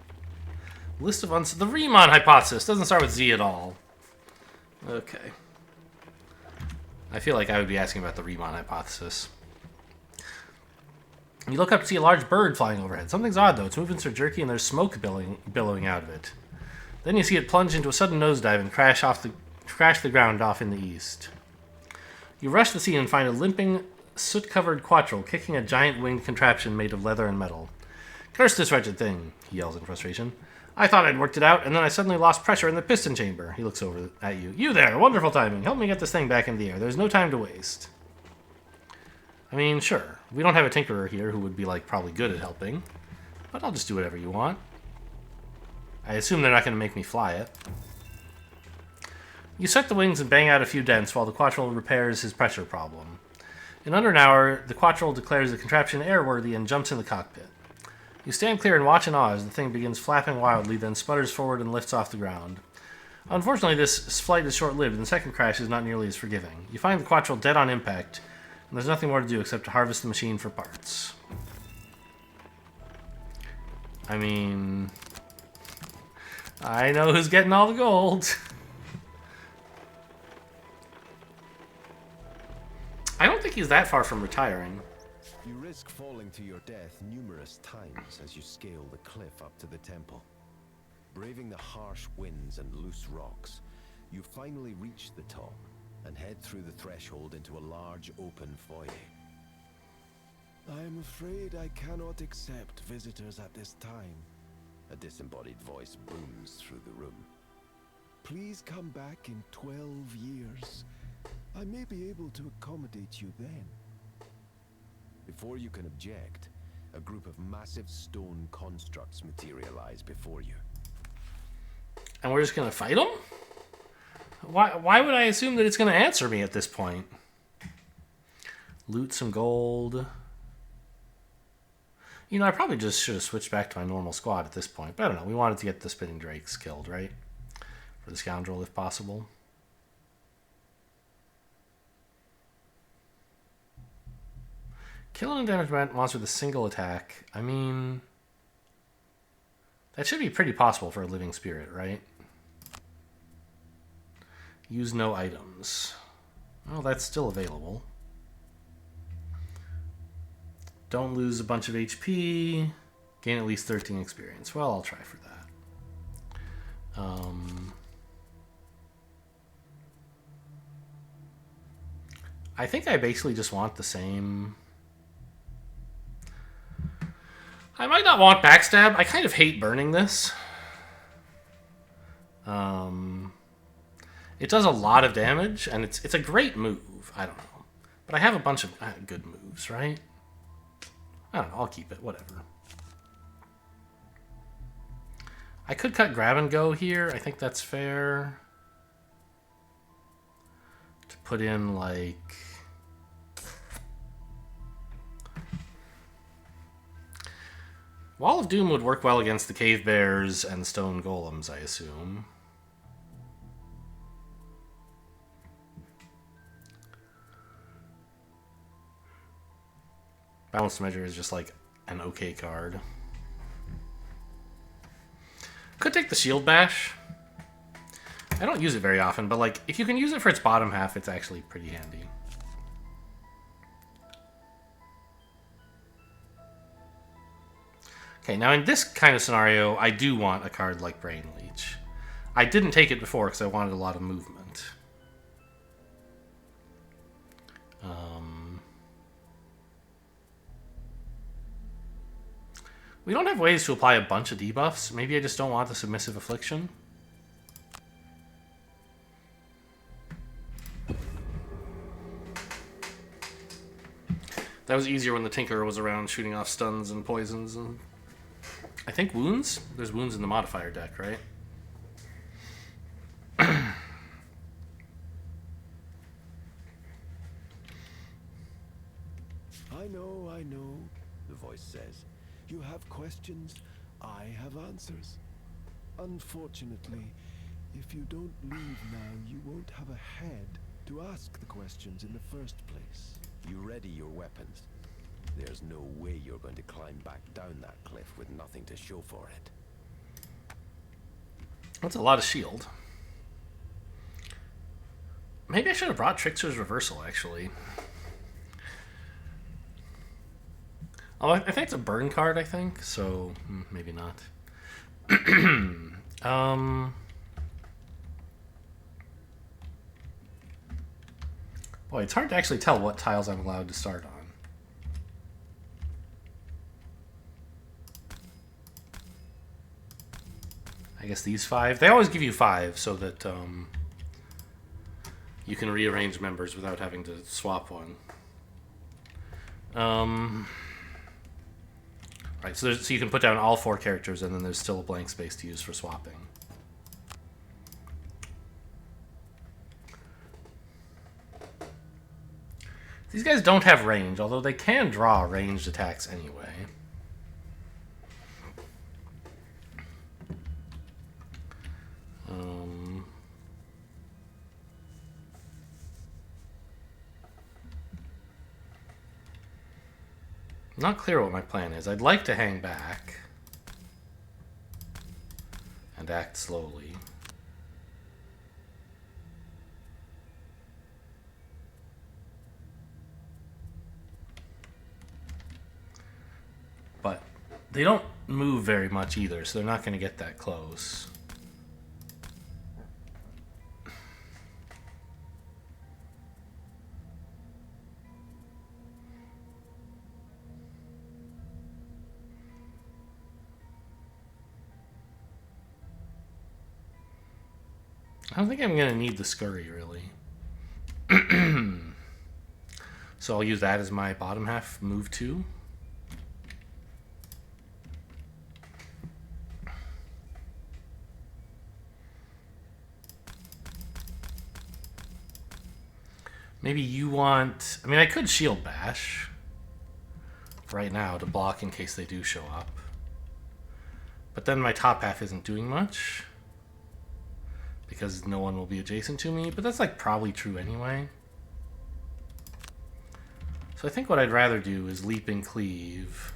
List of the Riemann hypothesis doesn't start with Z at all. Okay. I feel like I would be asking about the Riemann hypothesis. You look up to see a large bird flying overhead. Something's odd, though. Its movements are jerky and there's smoke billowing out of it. Then you see it plunge into a sudden nosedive and crash the ground off in the east. You rush the scene and find a limping, soot-covered quattrel kicking a giant winged contraption made of leather and metal. "Curse this wretched thing," he yells in frustration. "I thought I'd worked it out, and then I suddenly lost pressure in the piston chamber." He looks over at you. "You there, wonderful timing. Help me get this thing back in the air. There's no time to waste." I mean, sure. We don't have a tinkerer here who would be, like, probably good at helping. But I'll just do whatever you want. I assume they're not going to make me fly it. You set the wings and bang out a few dents while the quattrel repairs his pressure problem. In under an hour, the quattrel declares the contraption airworthy and jumps in the cockpit. You stand clear and watch in awe as the thing begins flapping wildly, then sputters forward and lifts off the ground. Unfortunately, this flight is short-lived, and the second crash is not nearly as forgiving. You find the quattrel dead on impact, and there's nothing more to do except to harvest the machine for parts. I mean, I know who's getting all the gold. I don't think he's that far from retiring. You risk falling to your death numerous times as you scale the cliff up to the temple. Braving the harsh winds and loose rocks, you finally reach the top and head through the threshold into a large open foyer. "I am afraid I cannot accept visitors at this time," a disembodied voice booms through the room. "Please come back in 12 years. I may be able to accommodate you then." Before you can object, a group of massive stone constructs materialize before you. And we're just going to fight them? Why would I assume that it's going to answer me at this point? Loot some gold. You know, I probably just should have switched back to my normal squad at this point. But I don't know. We wanted to get the spinning drakes killed, right? For the scoundrel, if possible. Kill an undamaged monster with a single attack. I mean, that should be pretty possible for a living spirit, right? Use no items. Well, that's still available. Don't lose a bunch of HP. Gain at least 13 experience. Well, I'll try for that. I think I basically just want the same. I might not want backstab. I kind of hate burning this. It does a lot of damage, and it's a great move. I don't know. But I have a bunch of good moves, right? I don't know. I'll keep it. Whatever. I could cut grab and go here. I think that's fair. To put in, like... Wall of Doom would work well against the cave bears and stone golems, I assume. Balanced Measure is just like an okay card. Could take the Shield Bash. I don't use it very often, but like if you can use it for its bottom half, it's actually pretty handy. Okay, now in this kind of scenario, I do want a card like Brain Leech. I didn't take it before because I wanted a lot of movement. We don't have ways to apply a bunch of debuffs. Maybe I just don't want the Submissive Affliction. That was easier when the Tinkerer was around shooting off stuns and poisons and I think wounds? There's wounds in the modifier deck, right? I know, the voice says. You have questions, I have answers. Unfortunately, if you don't leave now, you won't have a head to ask the questions in the first place. You ready your weapons? There's no way you're going to climb back down that cliff with nothing to show for it. That's a lot of shield. Maybe I should have brought Trickster's Reversal, actually. Oh, I think it's a burn card, I think, so maybe not. Boy, it's hard to actually tell what tiles I'm allowed to start on. I guess these 5. They always give you 5 so that you can rearrange members without having to swap one. Right, so you can put down all 4 characters, and then there's still a blank space to use for swapping. These guys don't have range, although they can draw ranged attacks anyway. Not clear what my plan is. I'd like to hang back and act slowly. But they don't move very much either, so they're not going to get that close. I don't think I'm going to need the scurry, really. So I'll use that as my bottom half move 2. Maybe you want... I mean, I could shield bash right now to block in case they do show up. But then my top half isn't doing much because no one will be adjacent to me, but that's like probably true anyway. So I think what I'd rather do is leap and cleave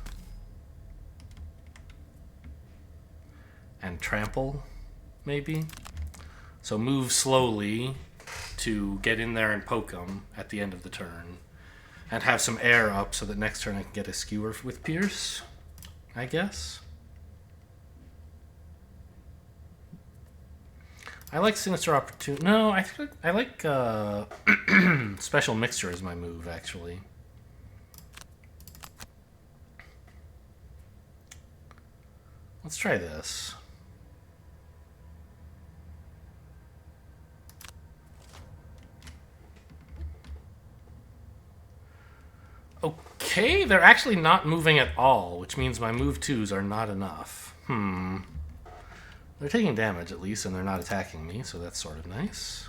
and trample, maybe. So move slowly to get in there and poke them at the end of the turn, and have some air up so that next turn I can get a skewer with Pierce, I guess. I like Sinister Opportunity. No, I like Special Mixture as my move, actually. Let's try this. Okay, they're actually not moving at all, which means my move 2s are not enough. They're taking damage at least, and they're not attacking me, so that's sort of nice.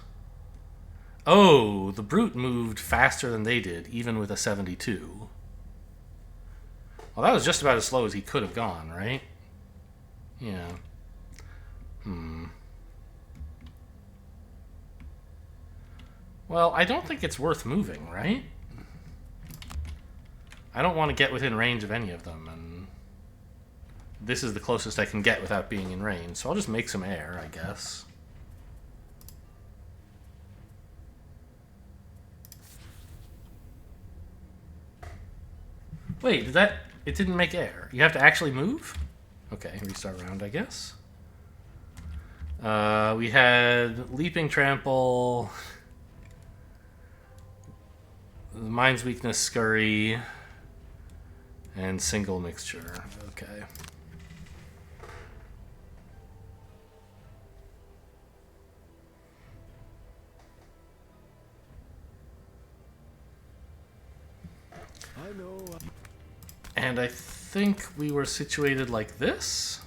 Oh, the Brute moved faster than they did, even with a 72. Well, that was just about as slow as he could have gone, right? Yeah. Well, I don't think it's worth moving, right? I don't want to get within range of any of them, and this is the closest I can get without being in range, so I'll just make some air, I guess. Wait, it didn't make air. You have to actually move? Okay, restart round, I guess. We had Leaping Trample, Mind's Weakness, Scurry, and Single Mixture. Okay. I know. And I think we were situated like this.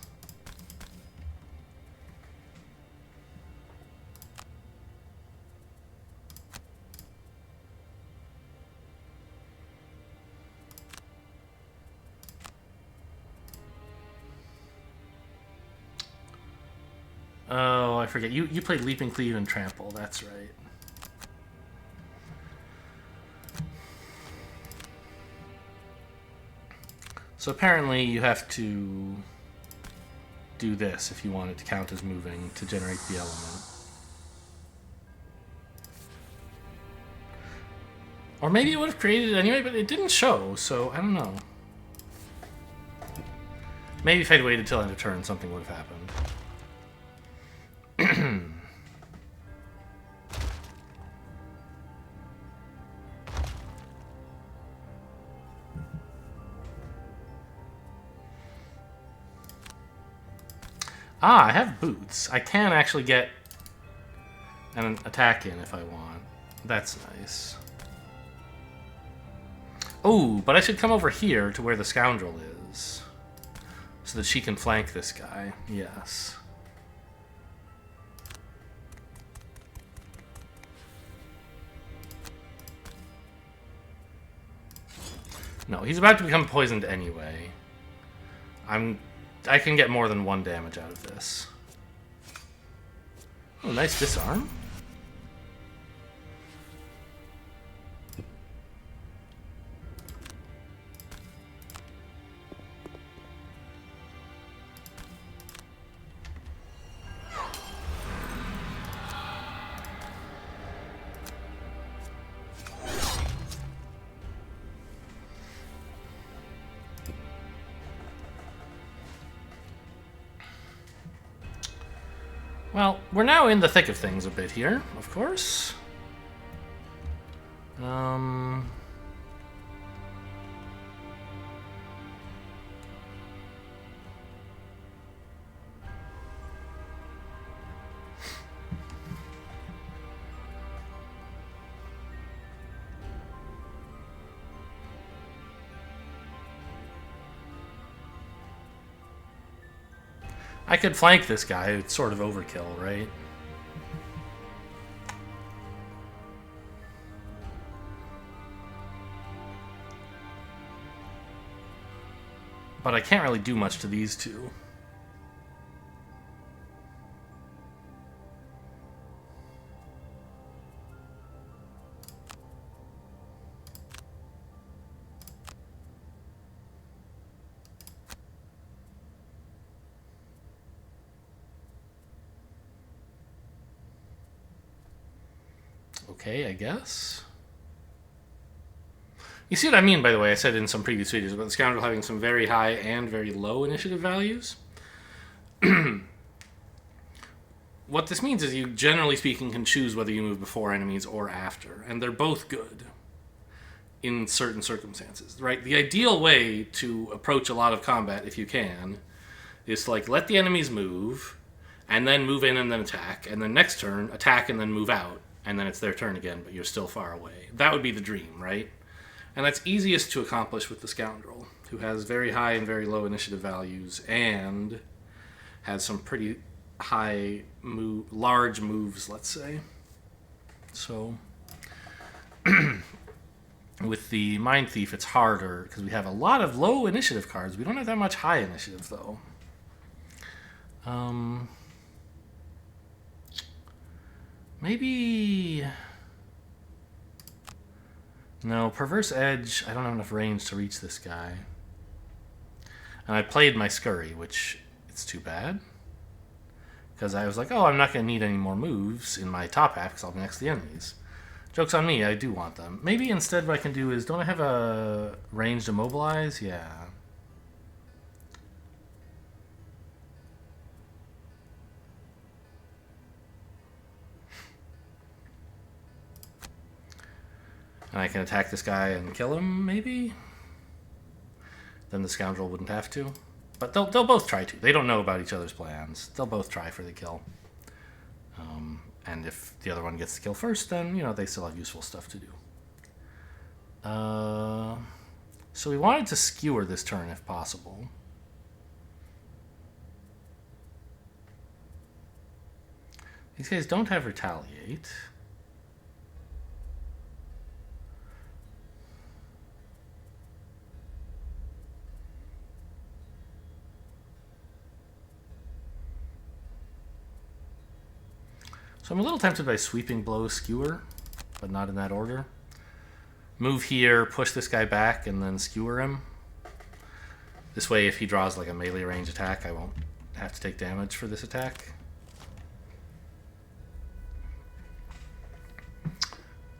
Oh, I forget. You played Leaping Cleave and Trample. That's right. So apparently you have to do this if you want it to count as moving to generate the element. Or maybe it would have created it anyway, but it didn't show, so I don't know. Maybe if I'd waited till end of turn, something would have happened. Ah, I have boots. I can actually get an attack in if I want. That's nice. Oh, but I should come over here to where the scoundrel is. So that she can flank this guy. Yes. No, he's about to become poisoned anyway. I can get more than 1 damage out of this. Oh, nice disarm. Well, we're now in the thick of things a bit here, of course. I could flank this guy. It's sort of overkill, right? But I can't really do much to these two. Okay, I guess. You see what I mean, by the way? I said in some previous videos about the scoundrel having some very high and very low initiative values. What this means is you, generally speaking, can choose whether you move before enemies or after, and they're both good in certain circumstances, right? The ideal way to approach a lot of combat, if you can, is to, like, let the enemies move, and then move in and then attack, and then next turn, attack and then move out, and then it's their turn again, but you're still far away. That would be the dream, right? And that's easiest to accomplish with the scoundrel, who has very high and very low initiative values, and has some pretty high, large moves, let's say. So, with the Mind Thief, it's harder, because we have a lot of low initiative cards. We don't have that much high initiative, though. Maybe... No, Perverse Edge, I don't have enough range to reach this guy. And I played my Scurry, which it's too bad. Because I was like, oh, I'm not going to need any more moves in my top half because I'll be next to the enemies. Joke's on me, I do want them. Maybe instead what I can do is, don't I have a range to mobilize? Yeah. And I can attack this guy and kill him, maybe? Then the scoundrel wouldn't have to. But they'll both try to. They don't know about each other's plans. They'll both try for the kill. And if the other one gets the kill first, then, you know, they still have useful stuff to do. So we wanted to skewer this turn if possible. These guys don't have retaliate. So I'm a little tempted by sweeping blow skewer, but not in that order. Move here, push this guy back, and then skewer him. This way, if he draws like a melee range attack, I won't have to take damage for this attack.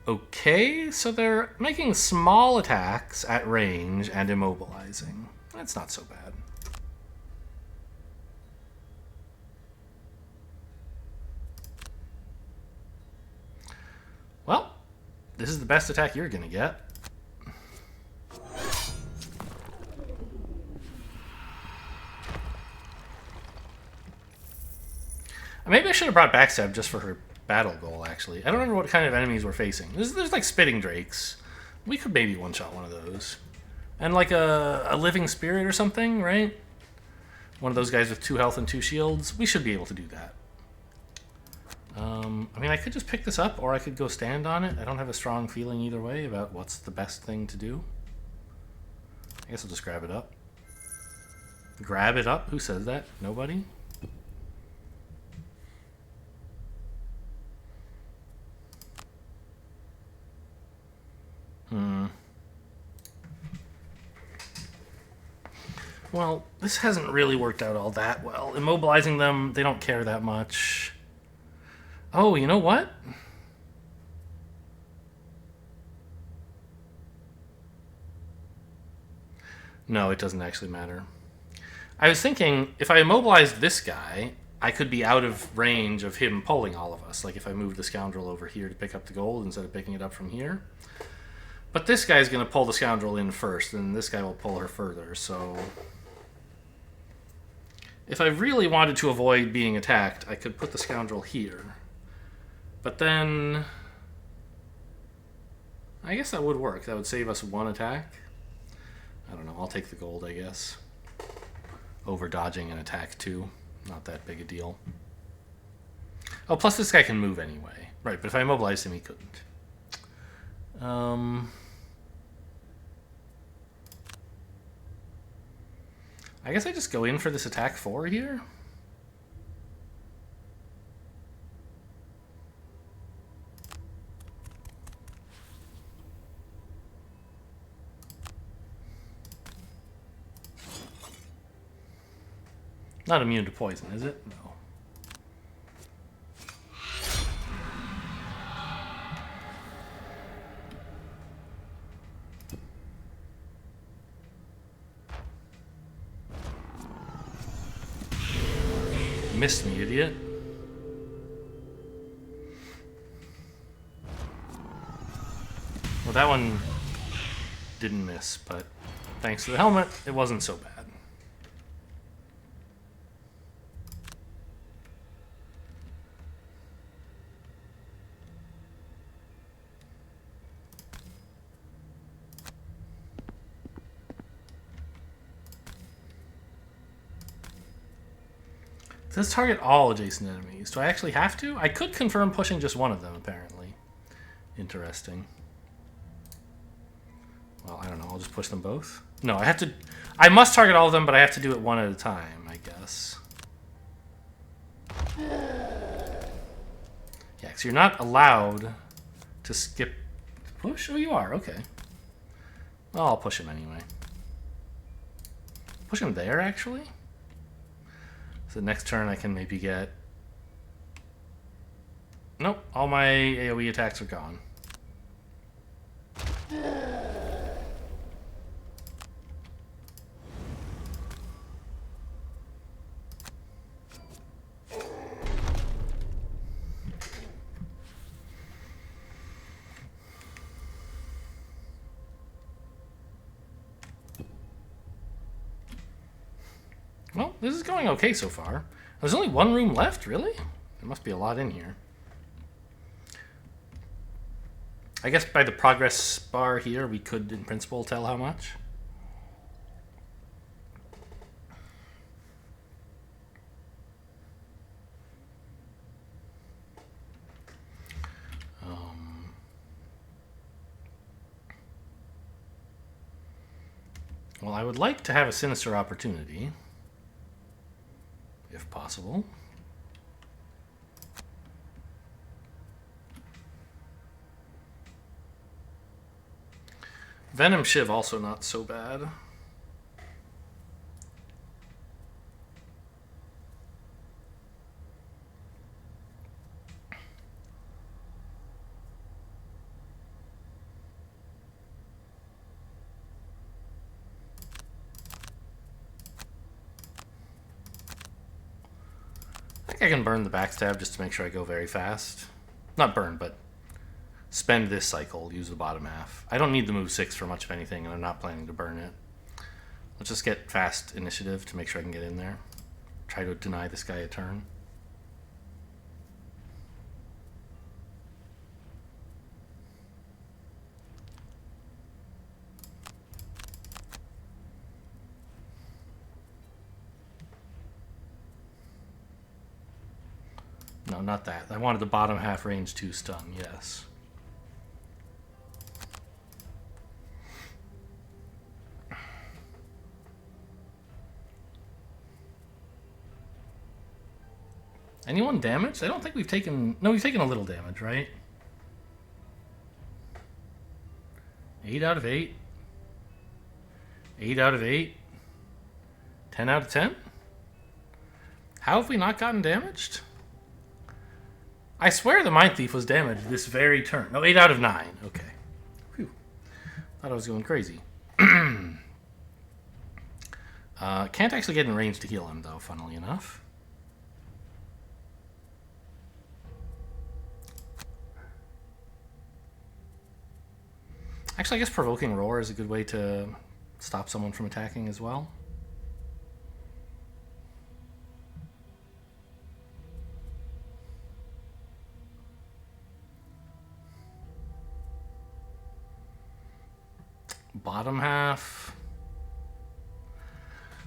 Okay, so they're making small attacks at range and immobilizing. That's not so bad. Well, this is the best attack you're gonna get. Maybe I should have brought Backstab just for her battle goal, actually. I don't remember what kind of enemies we're facing. There's like Spitting Drakes. We could maybe one-shot one of those. And like a Living Spirit or something, right? One of those guys with 2 health and 2 shields. We should be able to do that. I mean, I could just pick this up, or I could go stand on it. I don't have a strong feeling either way about what's the best thing to do. I guess I'll just grab it up. Grab it up? Who says that? Nobody? Well, this hasn't really worked out all that well. Immobilizing them, they don't care that much. Oh, you know what? No, it doesn't actually matter. I was thinking, if I immobilized this guy, I could be out of range of him pulling all of us. Like if I moved the scoundrel over here to pick up the gold instead of picking it up from here. But this guy's going to pull the scoundrel in first, and this guy will pull her further, so... If I really wanted to avoid being attacked, I could put the scoundrel here. But then... I guess that would work. That would save us 1 attack. I don't know, I'll take the gold, I guess. Over dodging an attack, too. Not that big a deal. Oh, plus this guy can move anyway. Right, but if I immobilized him, he couldn't. I guess I just go in for this attack 4 here. Not immune to poison, is it? No. Missed me, idiot. Well, that one didn't miss, but thanks to the helmet, it wasn't so bad. It says target all adjacent enemies. Do I actually have to? I could confirm pushing just one of them, apparently. Interesting. Well, I don't know. I'll just push them both. No, I have to... I must target all of them, but I have to do it one at a time, I guess. Yeah, because you're not allowed to skip... Push? Oh, you are. Okay. Well, I'll push him anyway. Push him there, actually? So next turn I can maybe get... Nope, all my AoE attacks are gone. Well, this is going okay so far. There's only 1 room left, really? There must be a lot in here. I guess by the progress bar here, we could, in principle, tell how much. Well, I would like to have a sinister opportunity, if possible. Venom Shiv also not so bad. I think I can burn the backstab just to make sure I go very fast. Not burn, but spend this cycle, use the bottom half. I don't need the move 6 for much of anything, and I'm not planning to burn it. Let's just get fast initiative to make sure I can get in there. Try to deny this guy a turn. No, not that. I wanted the bottom half range 2 stun, yes. Anyone damaged? I don't think we've taken... No, we've taken a little damage, right? 8 out of 8. 8 out of 8. 10 out of 10? How have we not gotten damaged? I swear the Mind Thief was damaged this very turn. No, 8 out of 9. Okay. Whew. Thought I was going crazy. Can't actually get in range to heal him, though, funnily enough. Actually, I guess Provoking Roar is a good way to stop someone from attacking as well. Bottom half.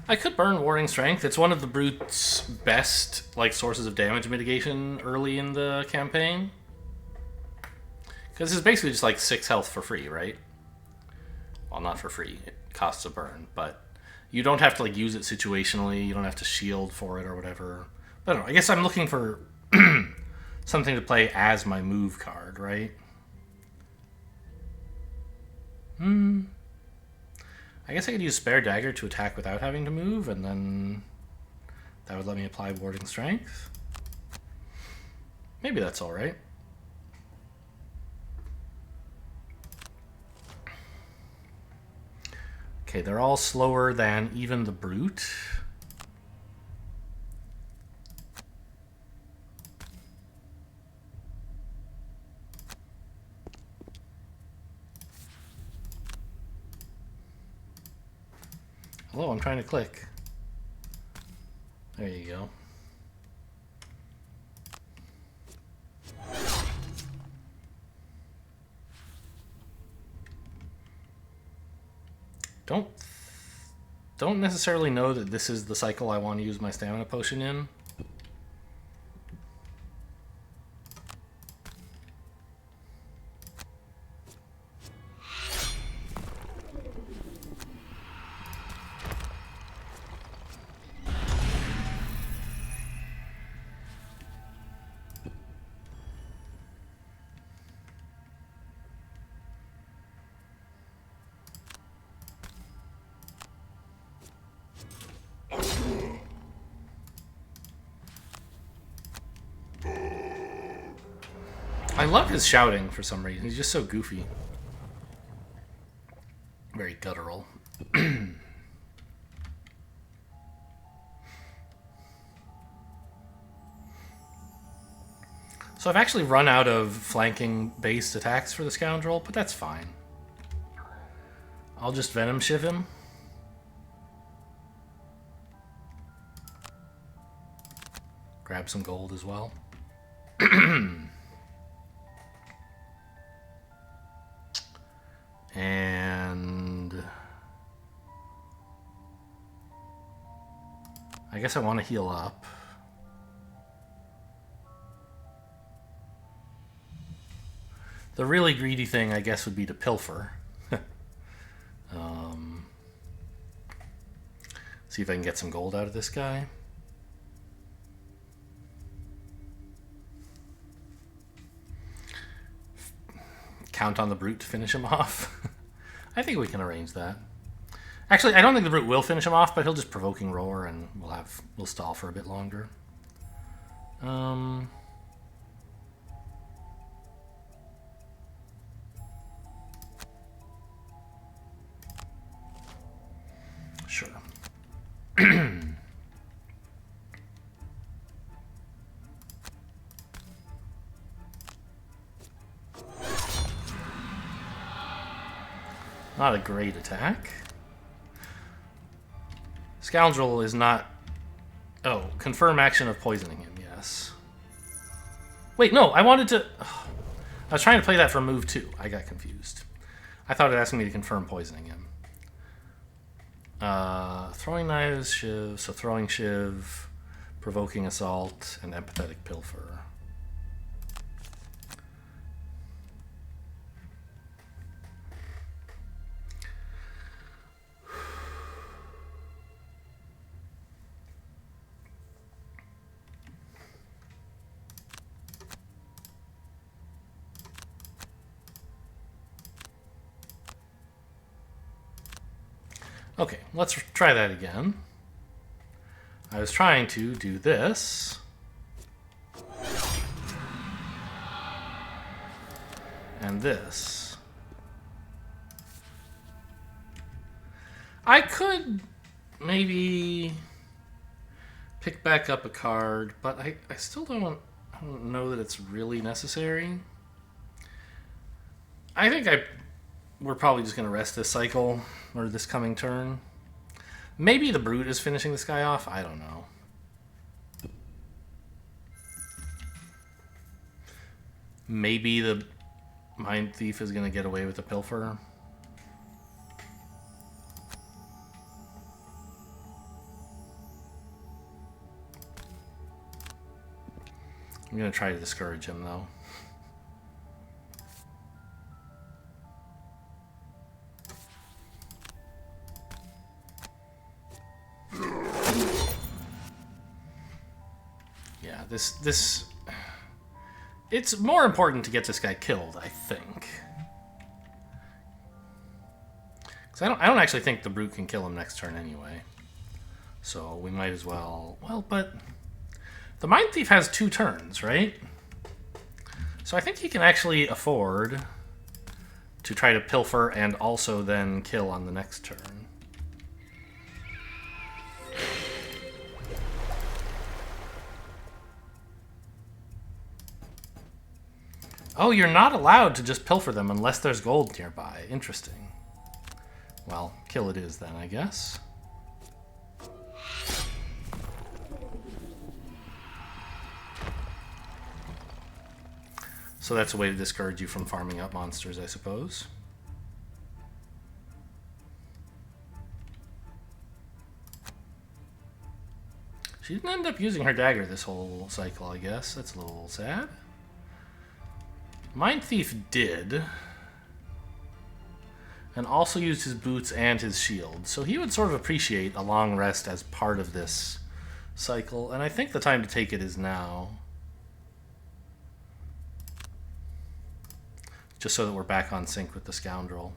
I could burn Warding Strength. It's one of the Brute's best sources of damage mitigation early in the campaign. Because it's basically just 6 health for free, right? Well, not for free. It costs a burn, but you don't have to use it situationally. You don't have to shield for it or whatever. I don't know. I guess I'm looking for something to play as my move card, right? I guess I could use Spare Dagger to attack without having to move, and then that would let me apply Warding Strength. Maybe that's alright. Okay, they're all slower than even the Brute. Hello, I'm trying to click. There you go. Don't necessarily know that this is the cycle I want to use my stamina potion in. I love his shouting for some reason. He's just so goofy. Very guttural. So I've actually run out of flanking-based attacks for the Scoundrel, but that's fine. I'll just Venom Shiv him. Grab some gold as well. And I guess I want to heal up. The really greedy thing, I guess, would be to pilfer. See if I can get some gold out of this guy. Count on the brute to finish him off. I think we can arrange that. Actually, I don't think the brute will finish him off, but he'll just provoking roar, and we'll stall for a bit longer. Sure. Not a great attack. Scoundrel is not... Oh, confirm action of poisoning him, yes. Wait, no, I wanted to... I was trying to play that for move 2. I got confused. I thought it asked me to confirm poisoning him. Throwing knives, shiv, so throwing shiv, provoking assault, and empathetic pilfer. Okay, let's try that again. I was trying to do this. And this. I could maybe pick back up a card, but I still don't know that it's really necessary. I think we're probably just going to rest this cycle, or this coming turn. Maybe the brute is finishing this guy off. I don't know. Maybe the Mind Thief is going to get away with the pilfer. I'm going to try to discourage him, though. Yeah, this... It's more important to get this guy killed, I think. Because I don't actually think the brute can kill him next turn anyway. So we might as well... Well, but... The Mind Thief has 2 turns, right? So I think he can actually afford to try to pilfer and also then kill on the next turn. Oh, you're not allowed to just pilfer them unless there's gold nearby. Interesting. Well, kill it is then, I guess. So that's a way to discourage you from farming up monsters, I suppose. She didn't end up using her dagger this whole cycle, I guess. That's a little sad. Mind Thief did. And also used his boots and his shield. So he would sort of appreciate a long rest as part of this cycle. And I think the time to take it is now. Just so that we're back on sync with the Scoundrel.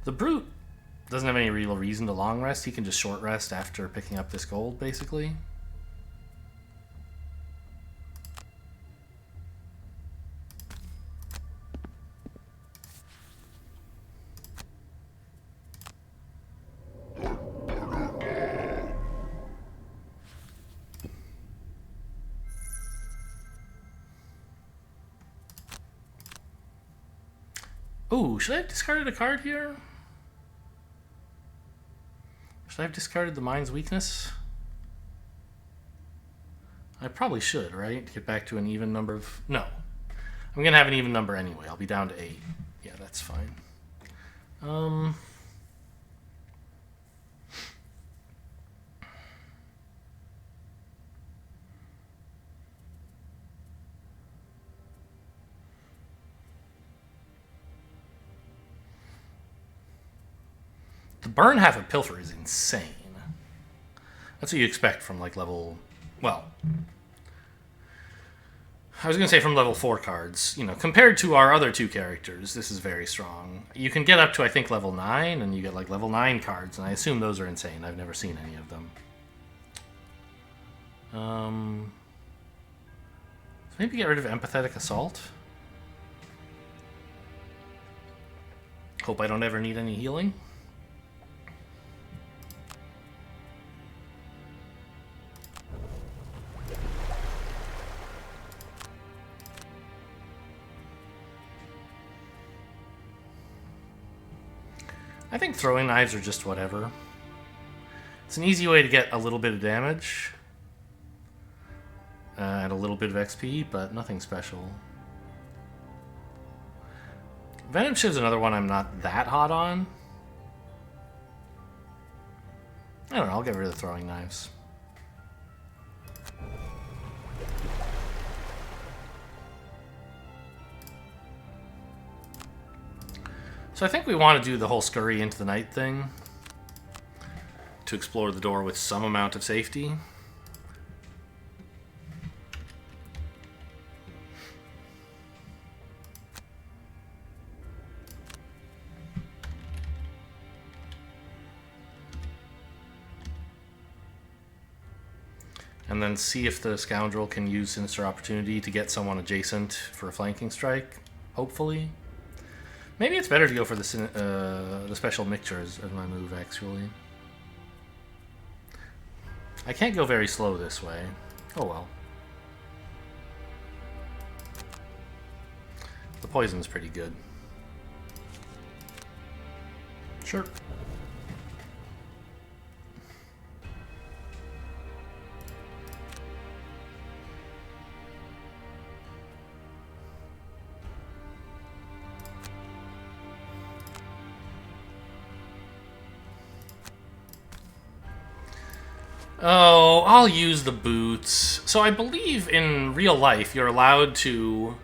The Brute doesn't have any real reason to long rest. He can just short rest after picking up this gold, basically. Ooh, should I have discarded a card here? Should I have discarded the Mind's Weakness? I probably should, right? To get back to an even number of... No. I'm going to have an even number anyway. I'll be down to 8. Yeah, that's fine. The burn half of Pilfer is insane. That's what you expect from like level... Well, I was going to say from level 4 cards. You know, compared to our other 2 characters, this is very strong. You can get up to, I think, level 9, and you get like level 9 cards, and I assume those are insane. I've never seen any of them. Maybe get rid of Empathetic Assault. Hope I don't ever need any healing. I think throwing knives are just whatever. It's an easy way to get a little bit of damage and a little bit of XP, but nothing special. Venom Shiv's another one I'm not that hot on. I don't know, I'll get rid of the throwing knives. So I think we want to do the whole scurry into the night thing to explore the door with some amount of safety. And then see if the Scoundrel can use Sinister Opportunity to get someone adjacent for a flanking strike, hopefully. Maybe it's better to go for the special mixtures as my move, actually. I can't go very slow this way. Oh well. The poison's pretty good. Sure. Oh, I'll use the boots. So I believe in real life you're allowed to,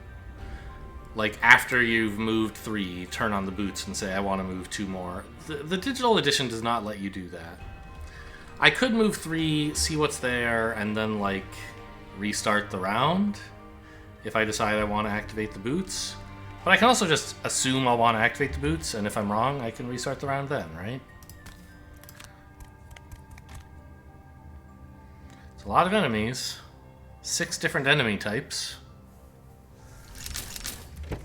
like, after you've moved 3, turn on the boots and say, I want to move 2 more. The digital edition does not let you do that. I could move 3, see what's there, and then, like, restart the round if I decide I want to activate the boots. But I can also just assume I'll want to activate the boots, and if I'm wrong, I can restart the round then, right? A lot of enemies. 6 different enemy types. You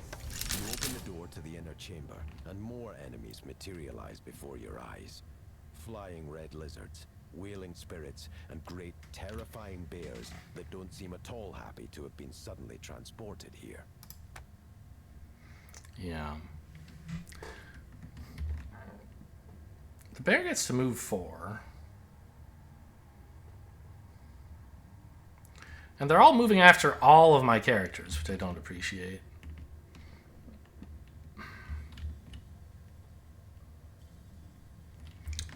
open the door to the inner chamber, and more enemies materialize before your eyes. Flying red lizards, wailing spirits, and great terrifying bears that don't seem at all happy to have been suddenly transported here. Yeah. The bear gets to move 4. And they're all moving after all of my characters, which I don't appreciate.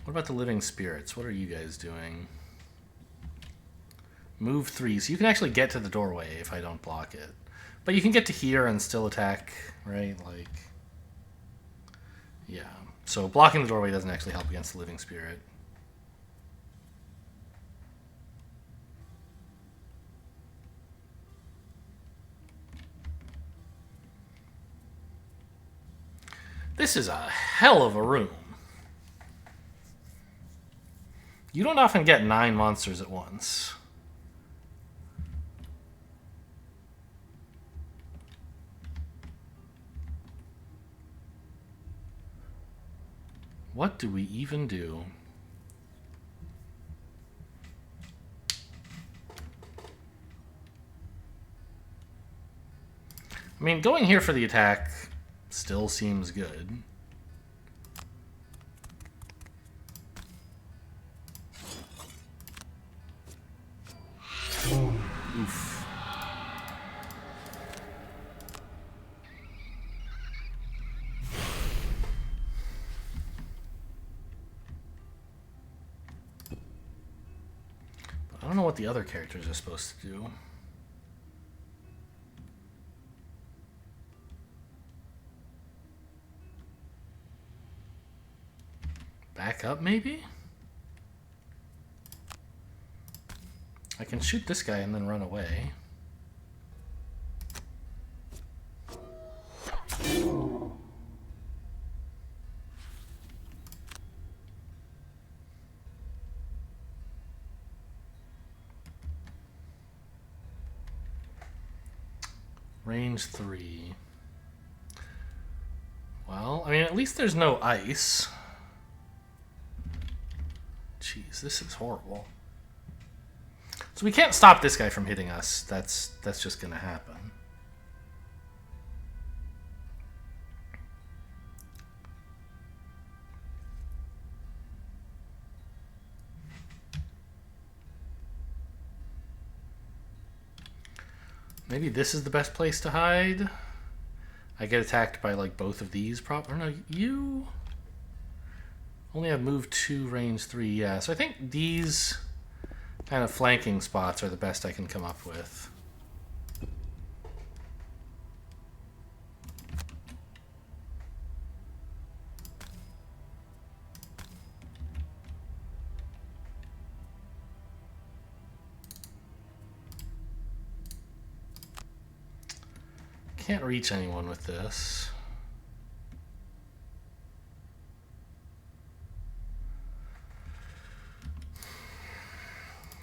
What about the living spirits? What are you guys doing? Move 3. So you can actually get to the doorway if I don't block it. But you can get to here and still attack, right? Like, yeah. So blocking the doorway doesn't actually help against the living spirit. This is a hell of a room. You don't often get 9 monsters at once. What do we even do? I mean, going here for the attack still seems good. Oof. But I don't know what the other characters are supposed to do. Back up, maybe? I can shoot this guy and then run away. Range 3. Well, I mean, at least there's no ice. Jeez, this is horrible. So we can't stop this guy from hitting us. That's just gonna happen. Maybe this is the best place to hide. I get attacked by like both of these or no, you only have move 2, range 3, yeah. So I think these kind of flanking spots are the best I can come up with. Can't reach anyone with this.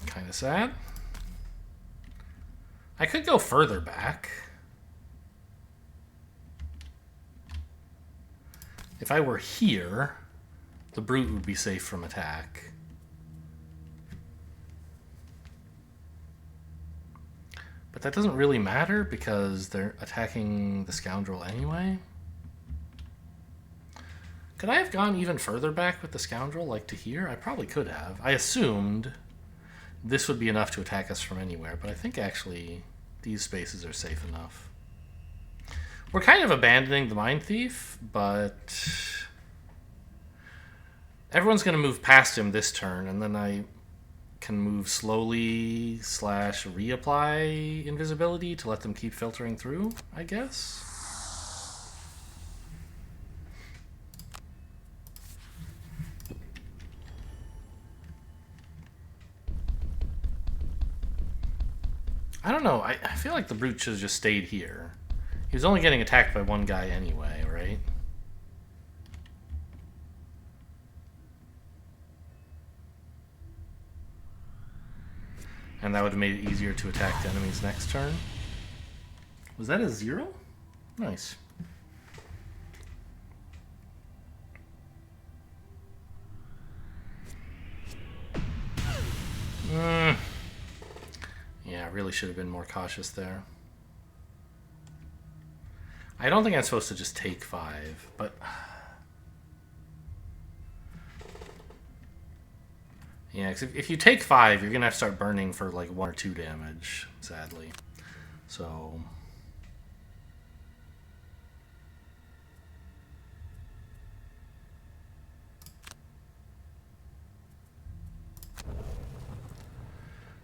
Kind of sad. I could go further back. If I were here, the brute would be safe from attack. But that doesn't really matter because they're attacking the scoundrel anyway. Could I have gone even further back with the scoundrel, like to here? I probably could have. I assumed this would be enough to attack us from anywhere, but I think actually these spaces are safe enough. We're kind of abandoning the Mind Thief, but everyone's going to move past him this turn, and then I can move slowly / reapply invisibility to let them keep filtering through, I guess. I don't know. I feel like the brute should have just stayed here. He was only getting attacked by one guy anyway, right? And that would have made it easier to attack the enemies next turn. Was that a 0? Nice. Yeah, I really should have been more cautious there. I don't think I'm supposed to just take 5, but... Yeah, because if you take 5, you're going to have to start burning for like 1 or 2 damage, sadly. So...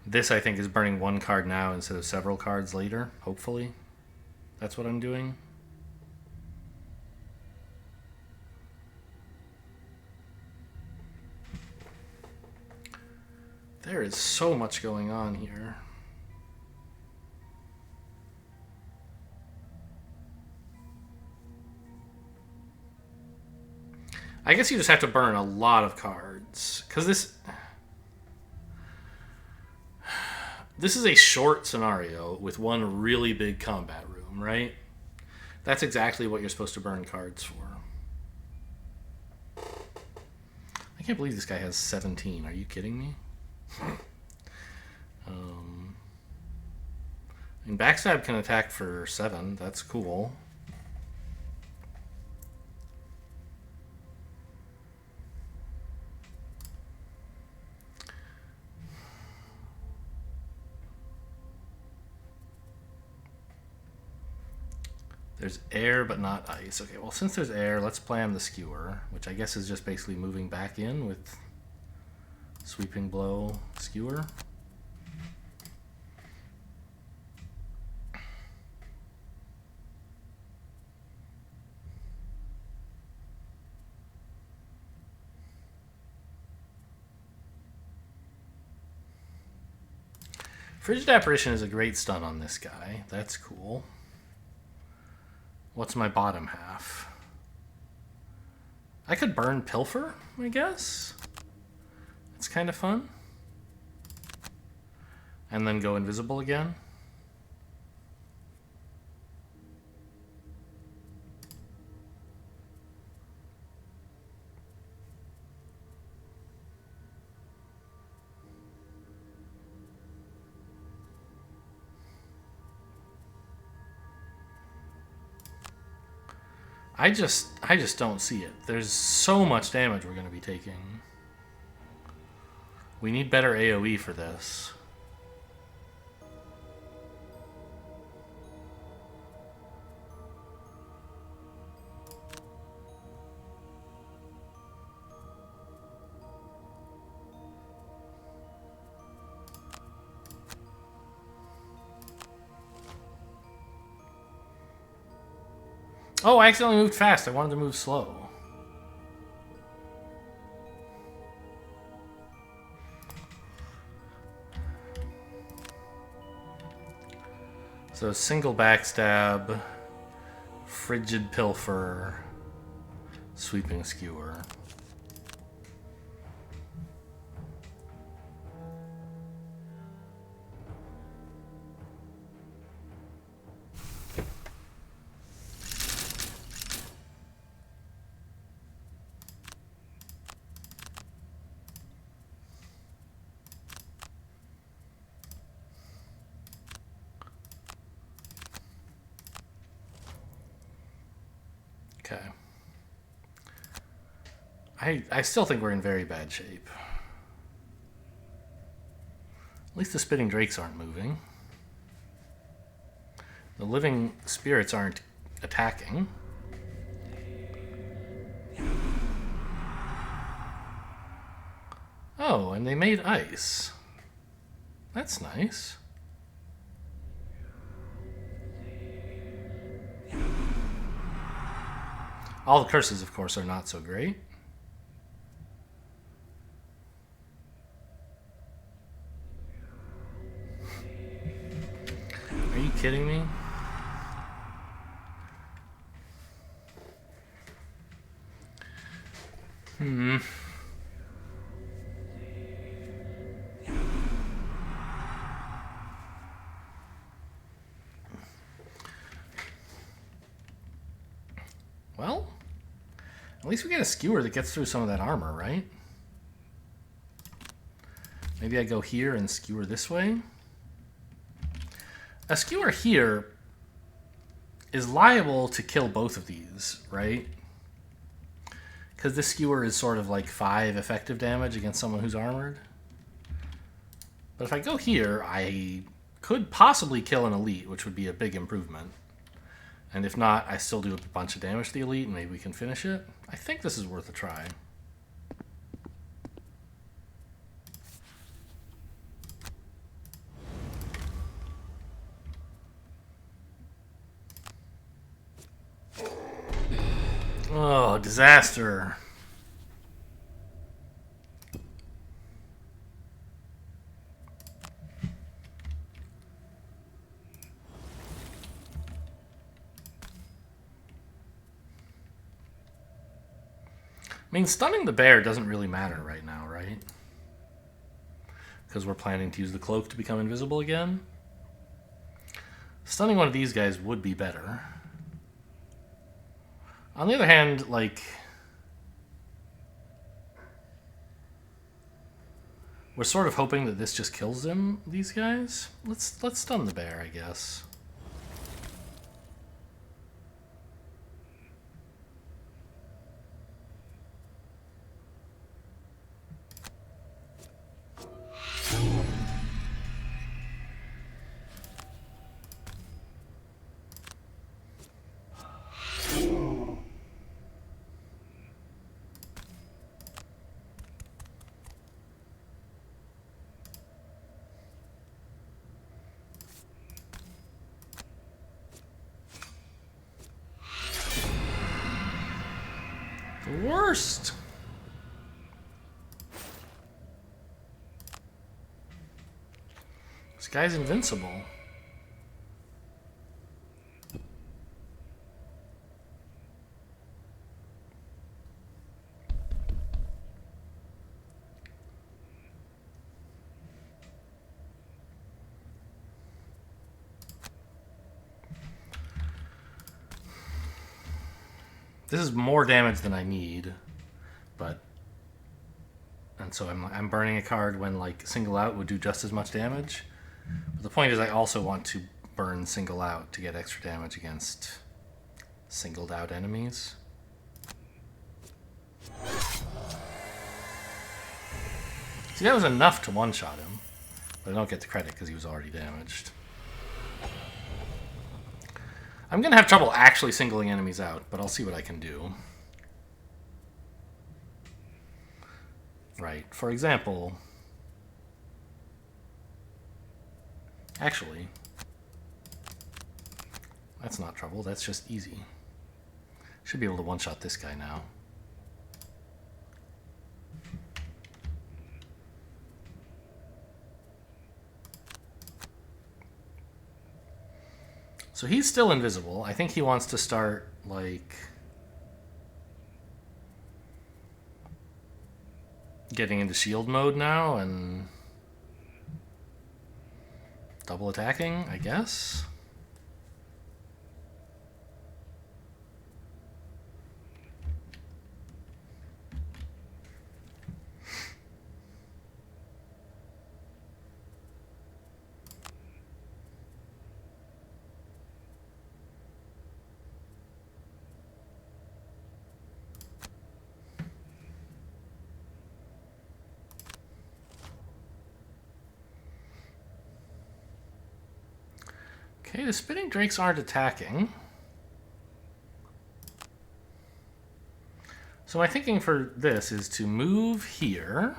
This, I think, is burning 1 card now instead of several cards later, hopefully. That's what I'm doing. There is so much going on here. I guess you just have to burn a lot of cards, because this is a short scenario with one really big combat room, right? That's exactly what you're supposed to burn cards for. I can't believe this guy has 17. Are you kidding me? And Backstab can attack for 7. That's cool. There's air, but not ice. Okay, well, since there's air, let's plan the skewer, which I guess is just basically moving back in with sweeping blow skewer. Frigid Apparition is a great stun on this guy. That's cool. What's my bottom half? I could burn Pilfer, I guess. It's kind of fun. And then go invisible again. I just don't see it. There's so much damage we're going to be taking. We need better AoE for this. Oh, I accidentally moved fast. I wanted to move slow. So single backstab, frigid pilfer, sweeping skewer. Okay. I still think we're in very bad shape. At least the spitting drakes aren't moving. The living spirits aren't attacking. Oh, and they made ice. That's nice. All the curses, of course, are not so great. Are you kidding me? Well, at least we get a skewer that gets through some of that armor, right? Maybe I go here and skewer this way. A skewer here is liable to kill both of these, right? Because this skewer is sort of like 5 effective damage against someone who's armored. But if I go here, I could possibly kill an elite, which would be a big improvement. And if not, I still do a bunch of damage to the elite, and maybe we can finish it. I think this is worth a try. Oh, disaster. I mean, stunning the bear doesn't really matter right now, right? Because we're planning to use the cloak to become invisible again. Stunning one of these guys would be better. On the other hand, like, we're sort of hoping that this just kills them, these guys. Let's stun the bear, I guess. The worst. guy's invincible. This is more damage than I need, but... And so I'm burning a card when, like, single out would do just as much damage. But the point is I also want to burn single out to get extra damage against singled out enemies. See, that was enough to one-shot him, but I don't get the credit because he was already damaged. I'm going to have trouble actually singling enemies out, but I'll see what I can do. Right. For example... Actually... That's not trouble, that's just easy. Should be able to one-shot this guy now. So he's still invisible. I think he wants to start, like... getting into shield mode now and... double attacking, I guess? Okay, the spitting drakes aren't attacking. So my thinking for this is to move here.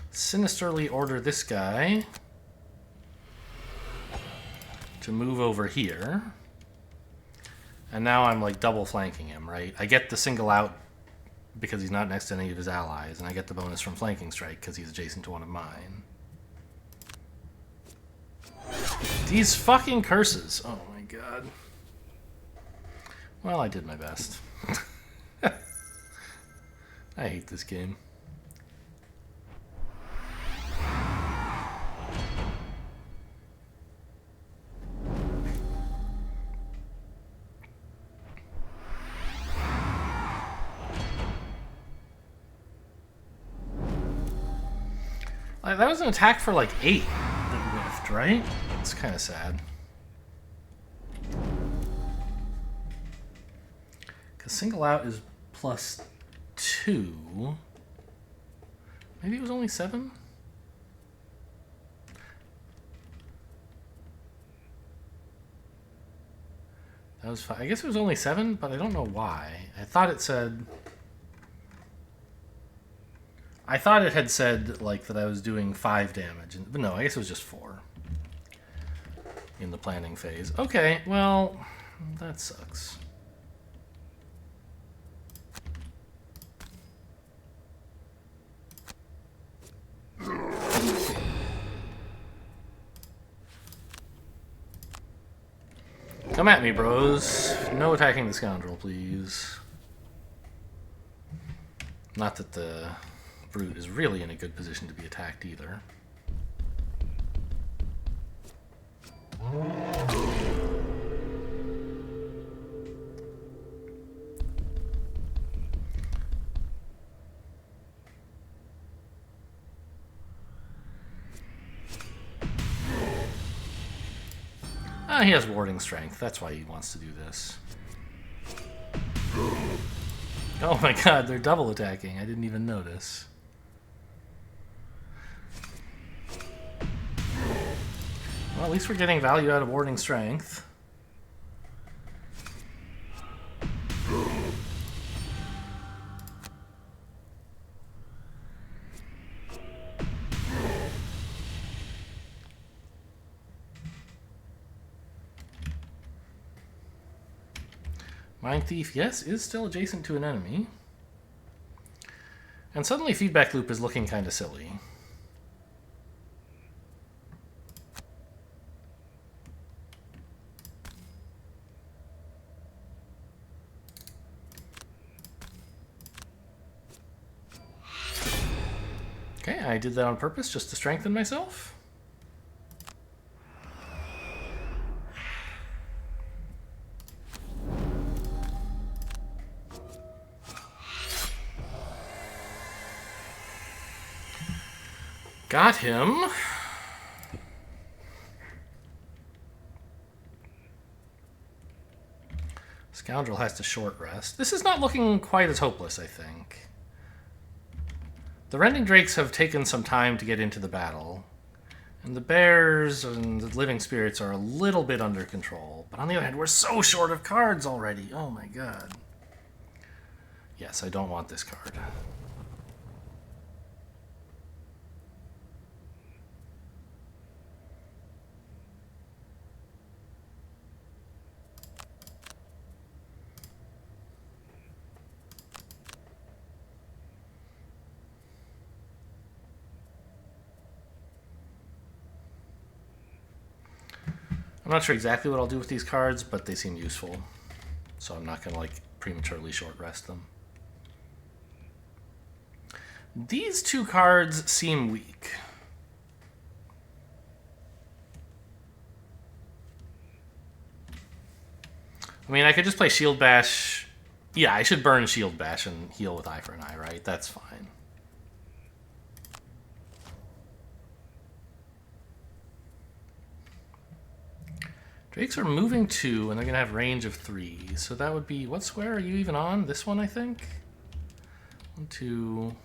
Sinisterly order this guy to move over here. And now I'm like double flanking him, right? I get the single out because he's not next to any of his allies, and I get the bonus from flanking strike because he's adjacent to one of mine. These fucking curses. Oh my god. Well, I did my best. I hate this game. That was an attack for like 8 that whiffed, right? It's kind of sad. Because single out is +2. Maybe it was only 7? That was 5. I guess it was only 7, but I don't know why. I thought it said... I thought it had said, like, that I was doing 5 damage. But no, I guess it was just 4. In the planning phase. Okay, well, that sucks. Come at me, bros. No attacking the scoundrel, please. Not that the brute is really in a good position to be attacked either. He has warding strength. That's why he wants to do this. Oh my god, they're double attacking. I didn't even notice. Well, at least we're getting value out of warding strength. Mind Thief, yes, is still adjacent to an enemy. And suddenly Feedback Loop is looking kind of silly. I did that on purpose just to strengthen myself. Got him. Scoundrel has to short rest. This is not looking quite as hopeless, I think. The Rending Drakes have taken some time to get into the battle, and the bears and the living spirits are a little bit under control. But on the other hand, we're so short of cards already. Oh my god. Yes, I don't want this card. I'm not sure exactly what I'll do with these cards, but they seem useful. So I'm not going to, like, prematurely short rest them. These two cards seem weak. I mean, I could just play Shield Bash. Yeah, I should burn Shield Bash and heal with Eye for an Eye, right? That's fine. Drakes are moving 2, and they're going to have range of 3. So that would be... What square are you even on? This one, I think? 1, 2...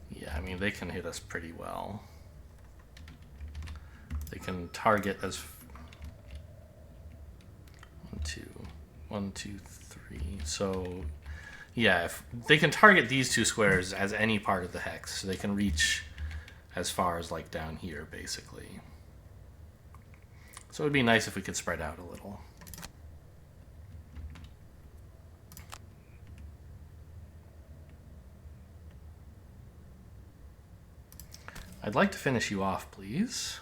Yeah, I mean, they can hit us pretty well. They can target as... 1, 2... 1, 2, 3... So... Yeah, if they can target these two squares as any part of the hex. So they can reach as far as, like, down here, basically. So it would be nice if we could spread out a little. I'd like to finish you off, please.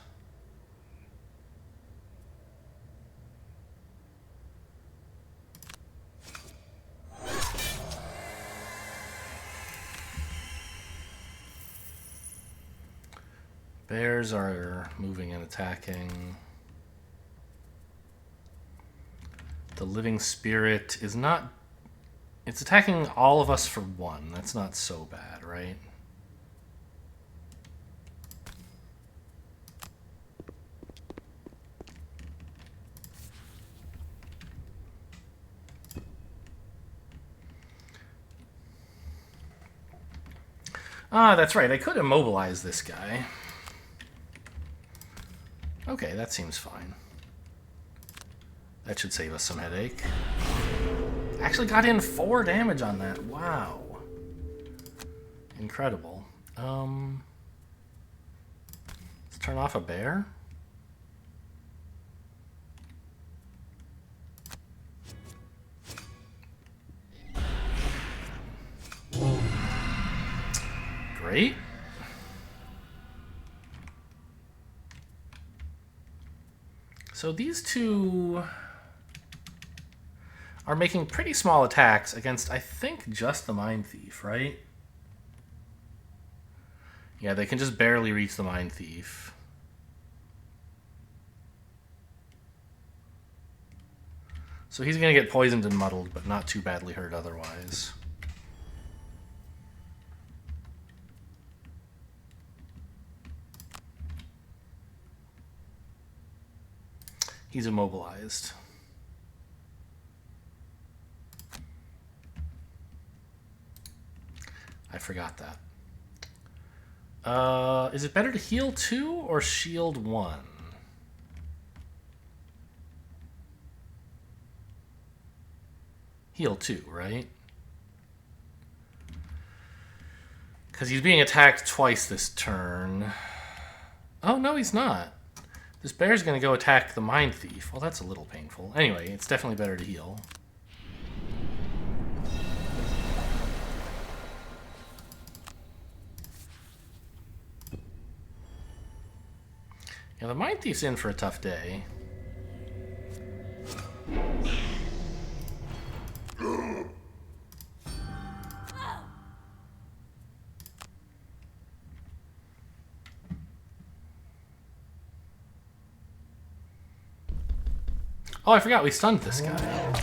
Bears are moving and attacking. The living spirit is not... It's attacking all of us for 1. That's not so bad, right? Ah, that's right. I could immobilize this guy. Okay, that seems fine. That should save us some headache. Actually got in 4 damage on that. Wow. Incredible. Let's turn off a bear. Great. So these two are making pretty small attacks against, I think, just the Mind Thief, right? Yeah, they can just barely reach the Mind Thief. So he's going to get poisoned and muddled, but not too badly hurt otherwise. He's immobilized. I forgot that. Is it better to heal 2 or shield 1? Heal 2, right? Because he's being attacked twice this turn. Oh, no, he's not. This bear's going to go attack the Mind Thief. Well, that's a little painful. Anyway, it's definitely better to heal. Yeah, the Mind Thief's in for a tough day. Oh, I forgot we stunned this guy.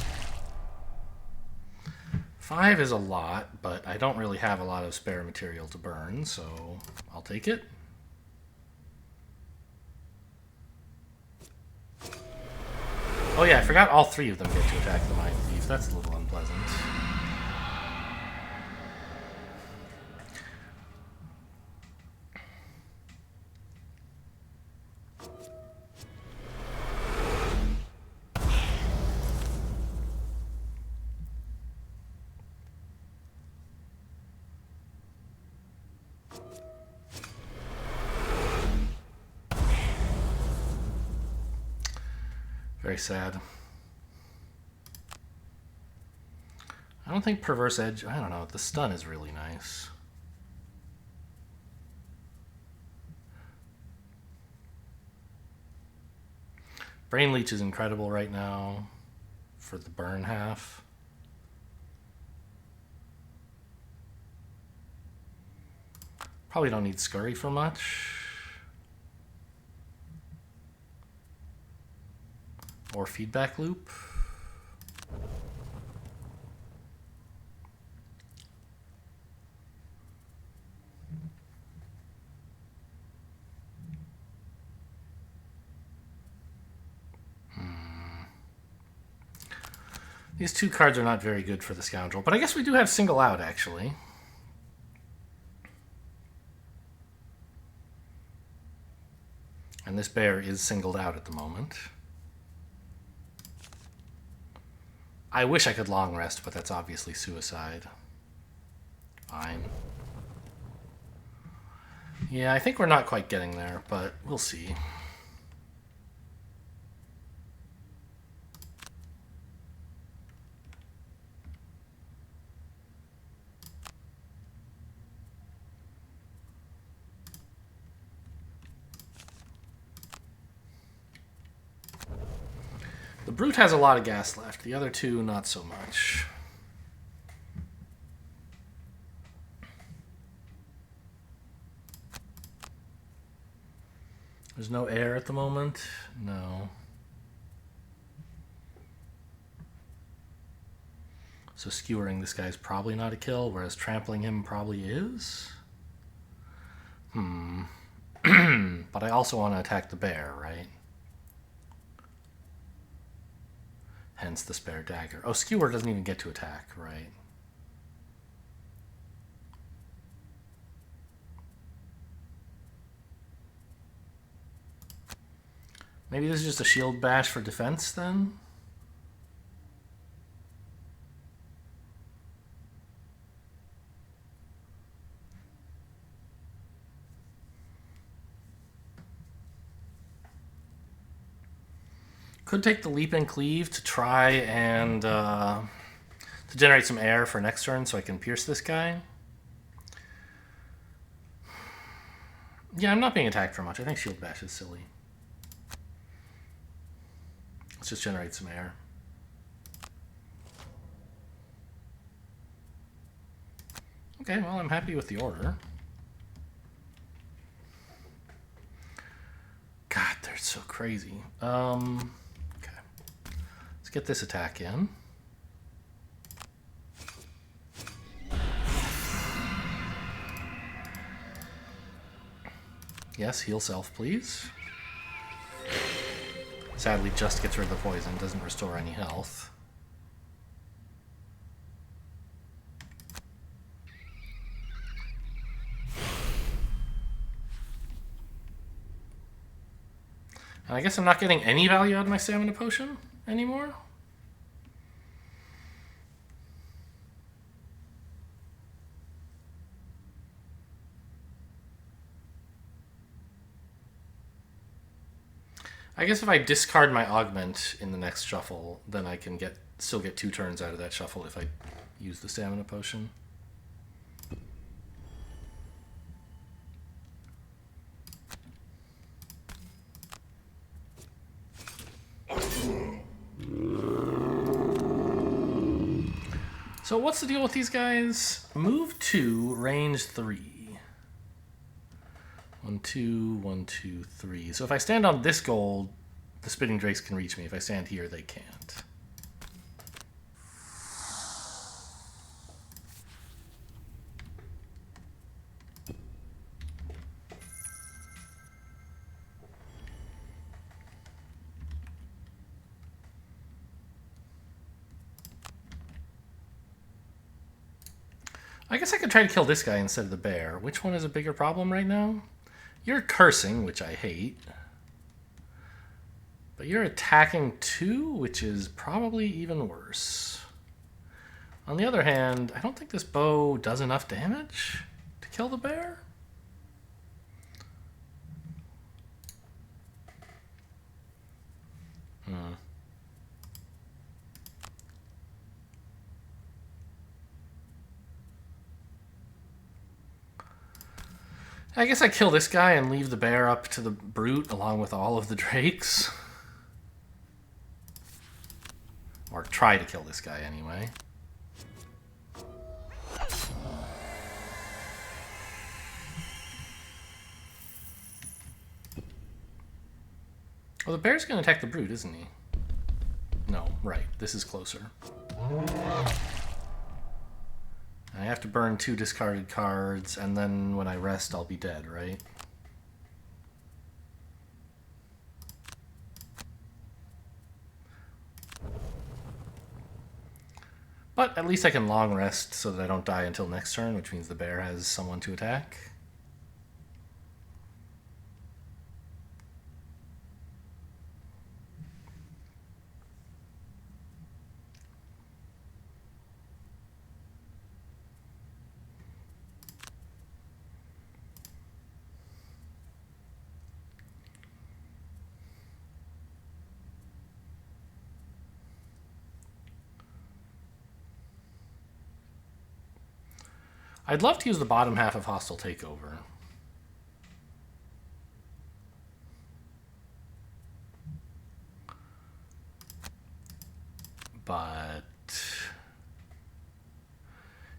5 is a lot, but I don't really have a lot of spare material to burn, so I'll take it. Oh yeah, I forgot all 3 of them get to attack the Mind Thief. That's a little unpleasant. Very sad. I don't think Perverse Edge... I don't know. The stun is really nice. Brain Leech is incredible right now for the burn half. Probably don't need Scurry for much. Or Feedback Loop. These 2 cards are not very good for the Scoundrel, but I guess we do have Single Out, actually. And this bear is singled out at the moment. I wish I could long rest, but that's obviously suicide. Fine. Yeah, I think we're not quite getting there, but we'll see. The Brute has a lot of gas left. The other 2, not so much. There's no air at the moment? No. So skewering this guy's probably not a kill, whereas trampling him probably is? But I also want to attack the bear, right? Hence the spare dagger. Oh, skewer doesn't even get to attack, right? Maybe this is just a shield bash for defense then? Could take the Leap and Cleave to try and to generate some air for next turn so I can pierce this guy. Yeah, I'm not being attacked for much. I think Shield Bash is silly. Let's just generate some air. Okay, well, I'm happy with the order. God, they're so crazy. Okay. Let's get this attack in. Yes, heal self, please. Sadly, just gets rid of the poison, doesn't restore any health. And I guess I'm not getting any value out of my stamina potion anymore. I guess if I discard my augment in the next shuffle, then I can still get 2 turns out of that shuffle if I use the stamina potion. So what's the deal with these guys? Move 2, range 3. 1, 2, 1, 2, 3. So if I stand on this gold the spitting drakes can reach me. If I stand here, they can't. I guess I could try to kill this guy instead of the bear. Which one is a bigger problem right now? You're cursing, which I hate. But you're attacking too, which is probably even worse. On the other hand, I don't think this bow does enough damage to kill the bear. I guess I kill this guy and leave the bear up to the brute along with all of the drakes. Or try to kill this guy anyway. Well, the bear's going to attack the brute, isn't he? No, right. This is closer. I have to burn 2 discarded cards, and then when I rest, I'll be dead, right? But at least I can long rest so that I don't die until next turn, which means the bear has someone to attack. I'd love to use the bottom half of Hostile Takeover. But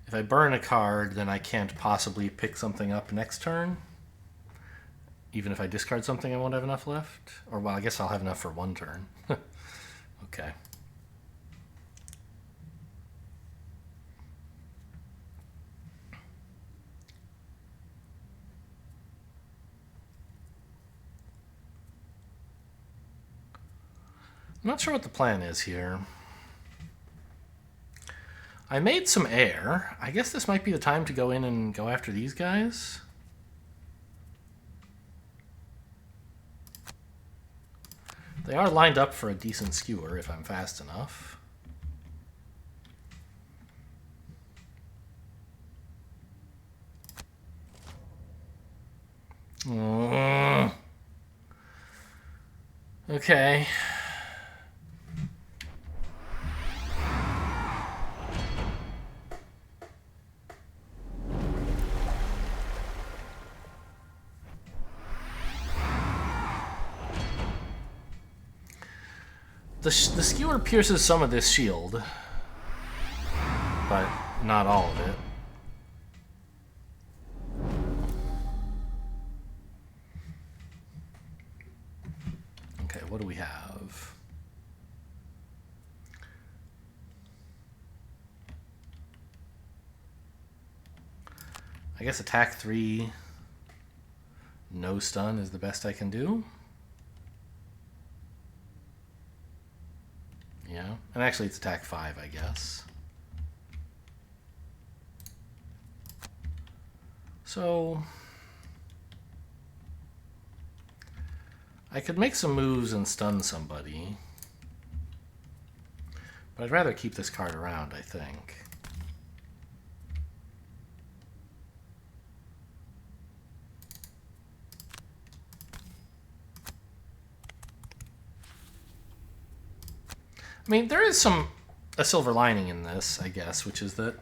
if I burn a card, then I can't possibly pick something up next turn. Even if I discard something, I won't have enough left. Or, well, I guess I'll have enough for 1 turn. Okay. I'm not sure what the plan is here. I made some air. I guess this might be the time to go in and go after these guys. They are lined up for a decent skewer if I'm fast enough. Okay. The skewer pierces some of this shield, but not all of it. Okay, what do we have? I guess attack 3, no stun is the best I can do. Yeah, and actually it's attack 5, I guess. So I could make some moves and stun somebody, but I'd rather keep this card around, I think. I mean, there is a silver lining in this, I guess, which is that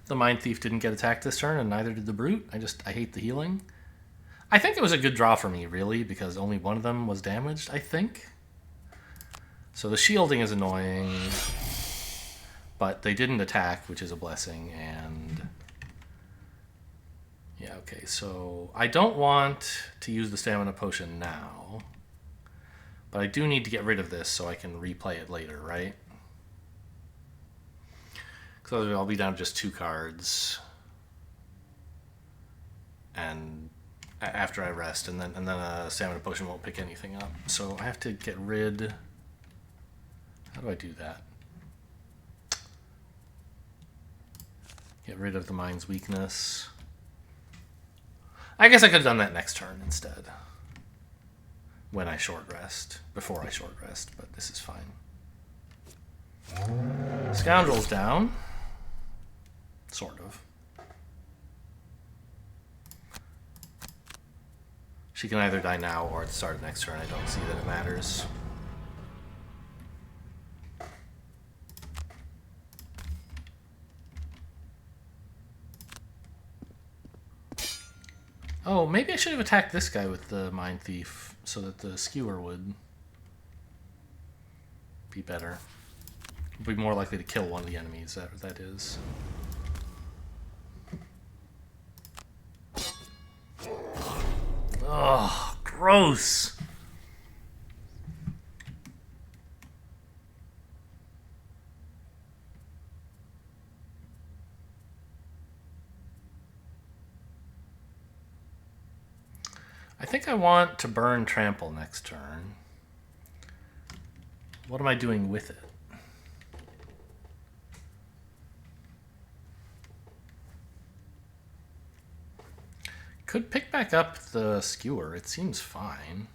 the Mind Thief didn't get attacked this turn, and neither did the Brute. I hate the healing. I think it was a good draw for me, really, because only one of them was damaged, I think. So the shielding is annoying, but they didn't attack, which is a blessing, and... yeah, okay, so I don't want to use the Stamina Potion now. But I do need to get rid of this so I can replay it later, right? So I'll be down to just 2 cards. And after I rest, and then a stamina potion won't pick anything up. So I have to get rid... How do I do that? Get rid of the mind's weakness. I guess I could have done that next turn instead. When I short rest. Before I short rest, but this is fine. Scoundrel's down. Sort of. She can either die now or at the start of next turn. I don't see that it matters. Oh, maybe I should have attacked this guy with the Mind Thief so that the skewer would be better. Be more likely to kill one of the enemies, that is. Oh, gross! I think I want to burn Trample next turn. What am I doing with it? Could pick back up the Skewer. It seems fine.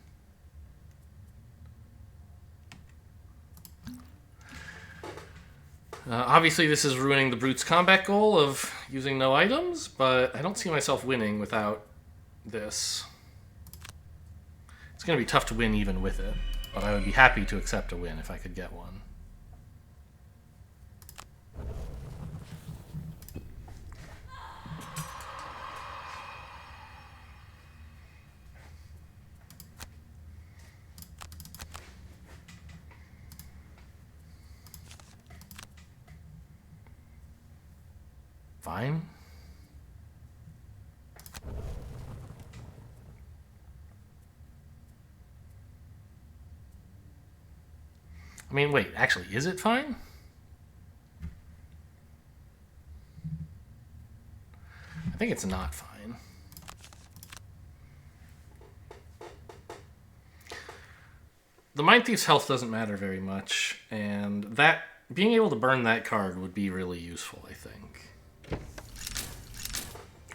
Obviously, this is ruining the Brute's combat goal of using no items, but I don't see myself winning without this. It's going to be tough to win even with it, but I would be happy to accept a win if I could get one. Fine. I mean, wait, actually, is it fine? I think it's not fine. The Mind Thief's health doesn't matter very much, and that being able to burn that card would be really useful, I think.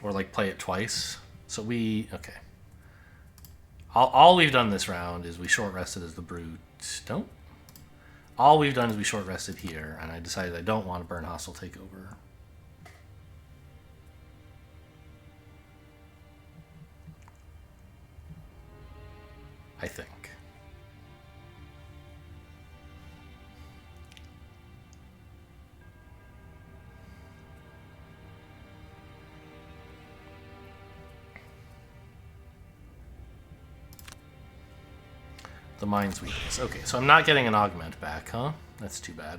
Or, like, play it twice. So okay. All we've done this round is we short rested as the Brute. Don't. All we've done is we short rested here, and I decided I don't want to burn Hostile Takeover. I think. The Mind's weakness. Okay, so I'm not getting an augment back, huh? That's too bad.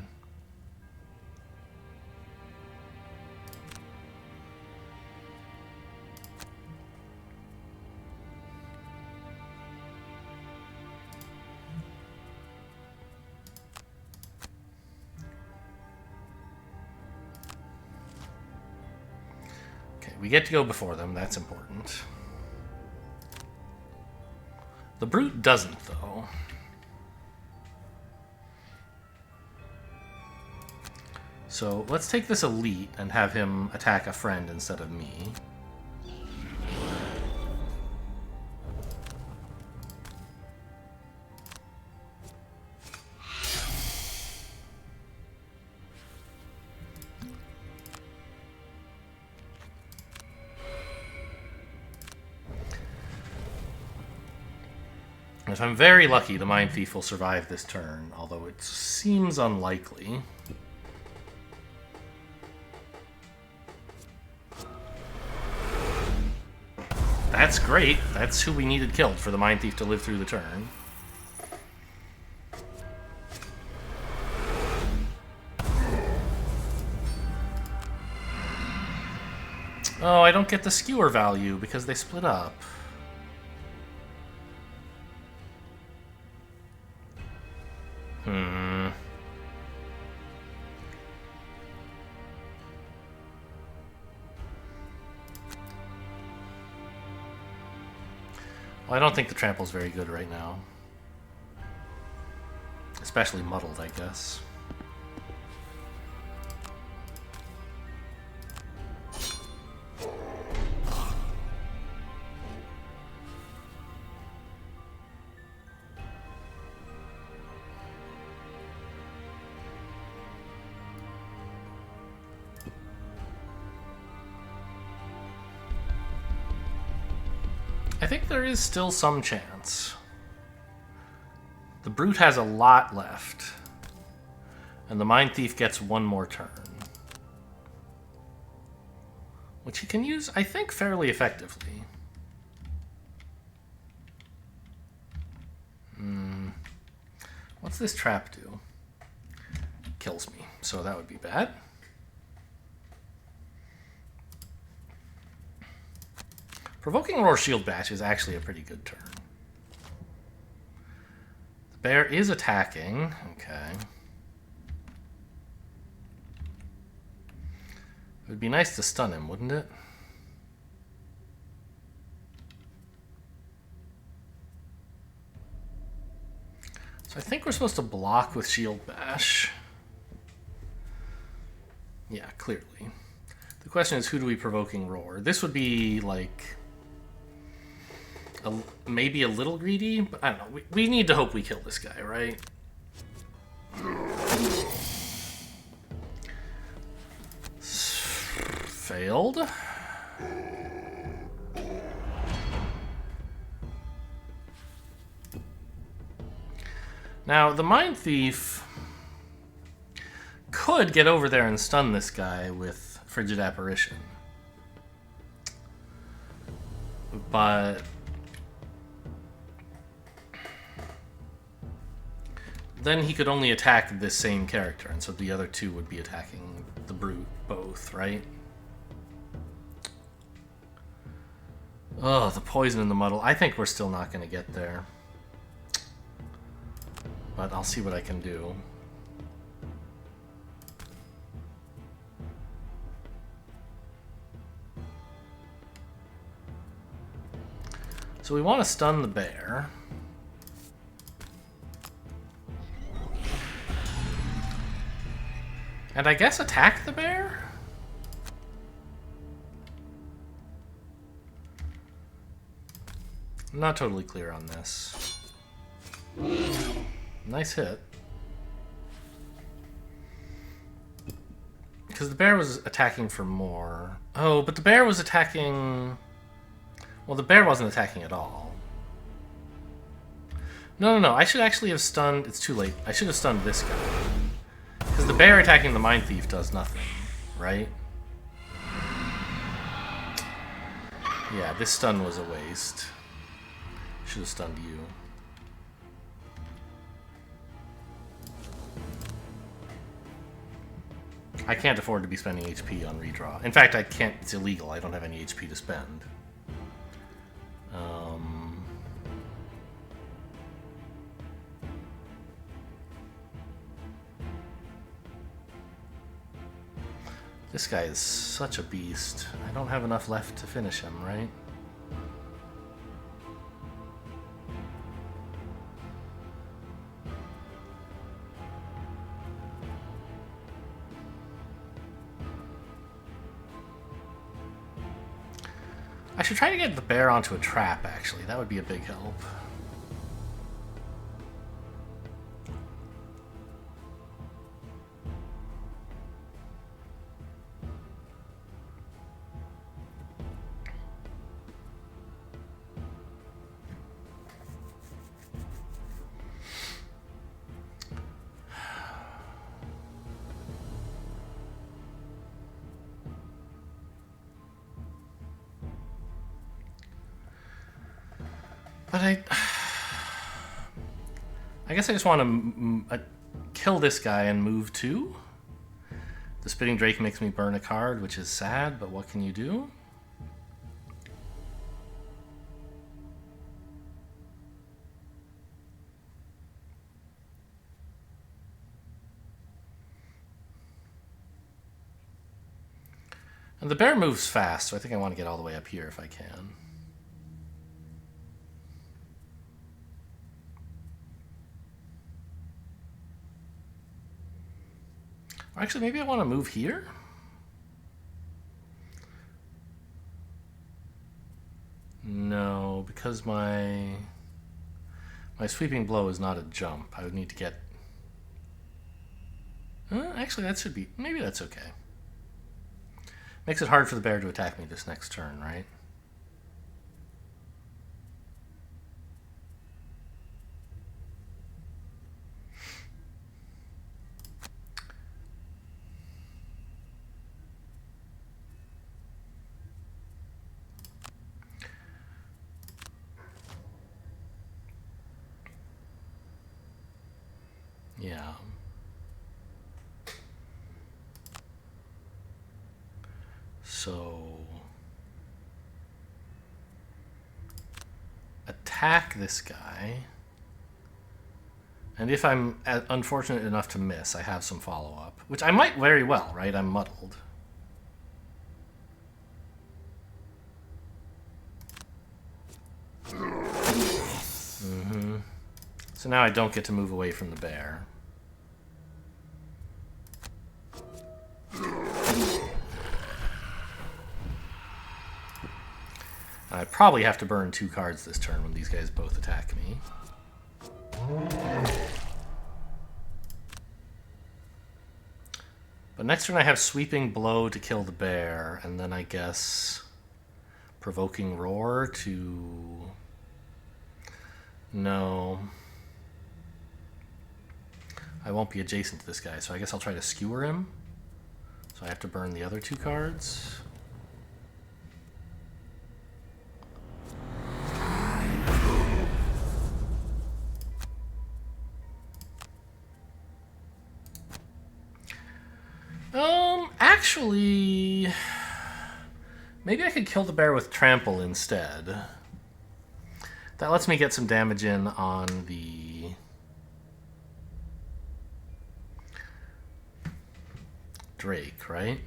Okay, we get to go before them. That's important. The Brute doesn't, though. So let's take this Elite and have him attack a friend instead of me. If I'm very lucky, the Mind Thief will survive this turn, although it seems unlikely. That's great. That's who we needed killed for the Mind Thief to live through the turn. Oh, I don't get the skewer value because they split up. Hmm. Well, I don't think the trample's very good right now. Especially muddled, I guess. I think there is still some chance. The Brute has a lot left. And the Mind Thief gets one more turn. Which he can use, I think, fairly effectively. What's this trap do? Kills me, so that would be bad. Provoking Roar Shield Bash is actually a pretty good turn. The bear is attacking. Okay. It would be nice to stun him, wouldn't it? So I think we're supposed to block with Shield Bash. Yeah, clearly. The question is, who do we Provoking Roar? This would be, like, maybe a little greedy, but I don't know. We need to hope we kill this guy, right? Failed. Now, the Mind Thief could get over there and stun this guy with Frigid Apparition. But then he could only attack this same character, and so the other two would be attacking the Brute both, right? Oh, the poison in the muddle. I think we're still not going to get there. But I'll see what I can do. So we want to stun the bear. And I guess attack the bear? I'm not totally clear on this. Nice hit. Because the bear was attacking for more. Oh, but the bear was attacking... Well, the bear wasn't attacking at all. No. I should actually have stunned... It's too late. I should have stunned this guy. Because the bear attacking the Mind Thief does nothing, right? Yeah, this stun was a waste. Should have stunned you. I can't afford to be spending HP on redraw. In fact, I can't. It's illegal. I don't have any HP to spend. This guy is such a beast. I don't have enough left to finish him, right? I should try to get the bear onto a trap, actually. That would be a big help. But I guess I just want to kill this guy and move too. The Spitting Drake makes me burn a card, which is sad, but what can you do? And the bear moves fast, so I think I want to get all the way up here if I can. Or actually, maybe I want to move here? No, because my sweeping blow is not a jump. I would need to get... actually, that should be... Maybe that's okay. Makes it hard for the bear to attack me this next turn, right? Yeah. So... attack this guy. And if I'm unfortunate enough to miss, I have some follow-up. Which I might very well, right? I'm muddled. So now I don't get to move away from the bear. I probably have to burn 2 cards this turn when these guys both attack me. But next turn I have Sweeping Blow to kill the bear, and then I guess Provoking Roar to... No. I won't be adjacent to this guy, so I guess I'll try to skewer him. So I have to burn the other 2 cards. Actually, maybe I could kill the bear with Trample instead. That lets me get some damage in on the... Drake, right?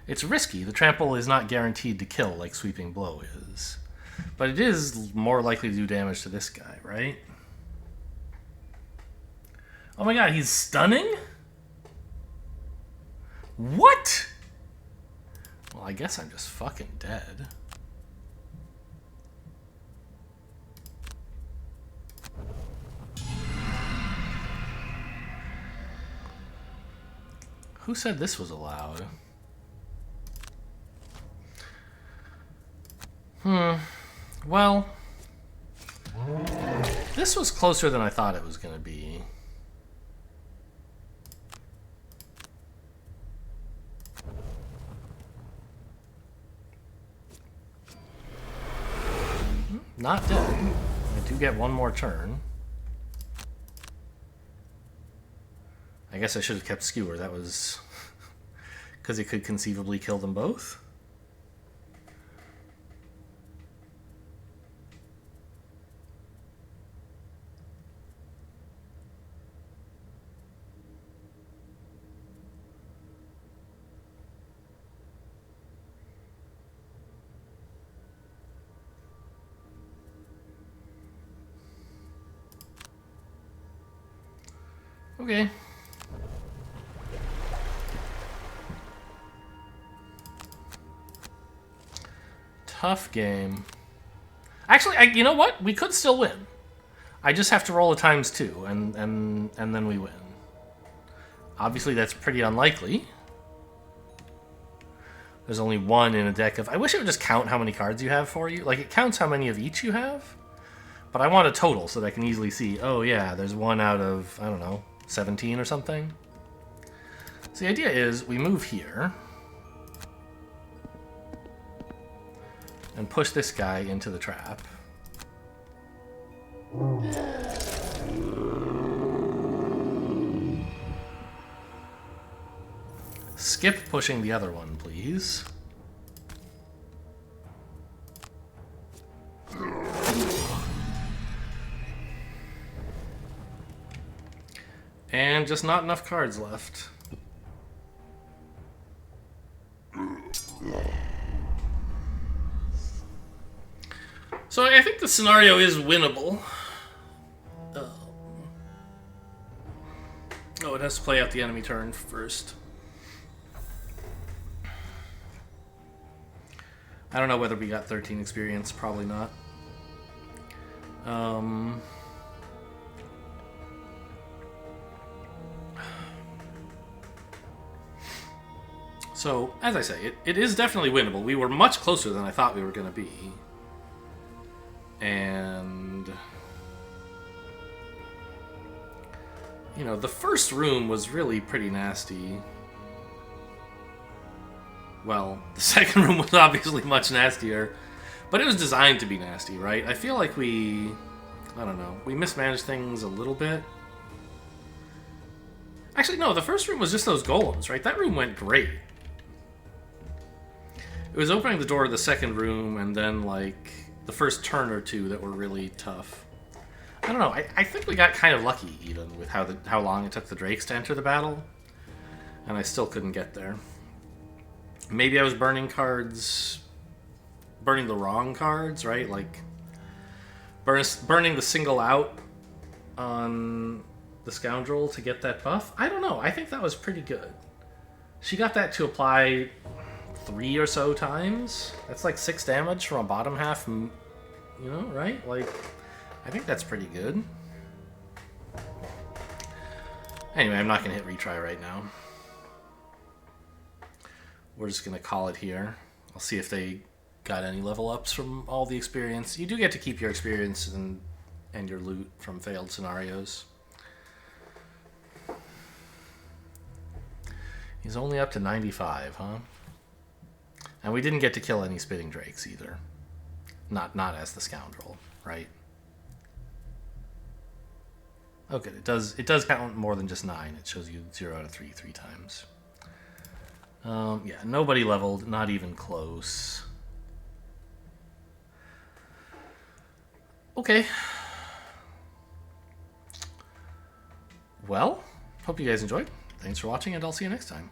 It's risky. The Trample is not guaranteed to kill like Sweeping Blow is. But it is more likely to do damage to this guy, right? Oh my god, he's stunning? What? Well, I guess I'm just fucking dead. Who said this was allowed? Well, this was closer than I thought it was going to be. Not dead. I do get one more turn. I guess I should have kept Skewer. That was... because it could conceivably kill them both. Okay. Tough game. Actually, you know what? We could still win. I just have to roll a ×2, and then we win. Obviously, that's pretty unlikely. There's only one in a deck of... I wish it would just count how many cards you have for you. Like, it counts how many of each you have. But I want a total so that I can easily see, oh yeah, there's 1 out of, I don't know, 17 or something. So the idea is we move here and push this guy into the trap. Skip pushing the other one, please. And just not enough cards left. think the scenario is winnable. Oh, it has to play out the enemy turn first. I don't know whether we got 13 experience. Probably not. So, as I say, it is definitely winnable. We were much closer than I thought we were going to be. And... you know, the first room was really pretty nasty. Well, the second room was obviously much nastier. But it was designed to be nasty, right? I feel like we... I don't know. We mismanaged things a little bit. Actually, no. The first room was just those golems, right? That room went great. It was opening the door to the second room and then, like, the first turn or two that were really tough. I don't know. I think we got kind of lucky, even, with how long it took the Drakes to enter the battle. And I still couldn't get there. Maybe I was burning cards... burning the wrong cards, right? Like, burning the single out on the Scoundrel to get that buff? I don't know. I think that was pretty good. She got that to apply 3 or so times. That's like 6 damage from a bottom half, you know, right? Like, I think that's pretty good. Anyway, I'm not going to hit retry right now. We're just going to call it here. I'll see if they got any level ups from all the experience. You do get to keep your experience and your loot from failed scenarios. He's only up to 95, huh? And we didn't get to kill any spitting drakes either. Not as the Scoundrel, right? Okay, it does count more than just 9. It shows you 0 out of 3 times. Yeah, nobody leveled, not even close. Okay. Well, hope you guys enjoyed. Thanks for watching, and I'll see you next time.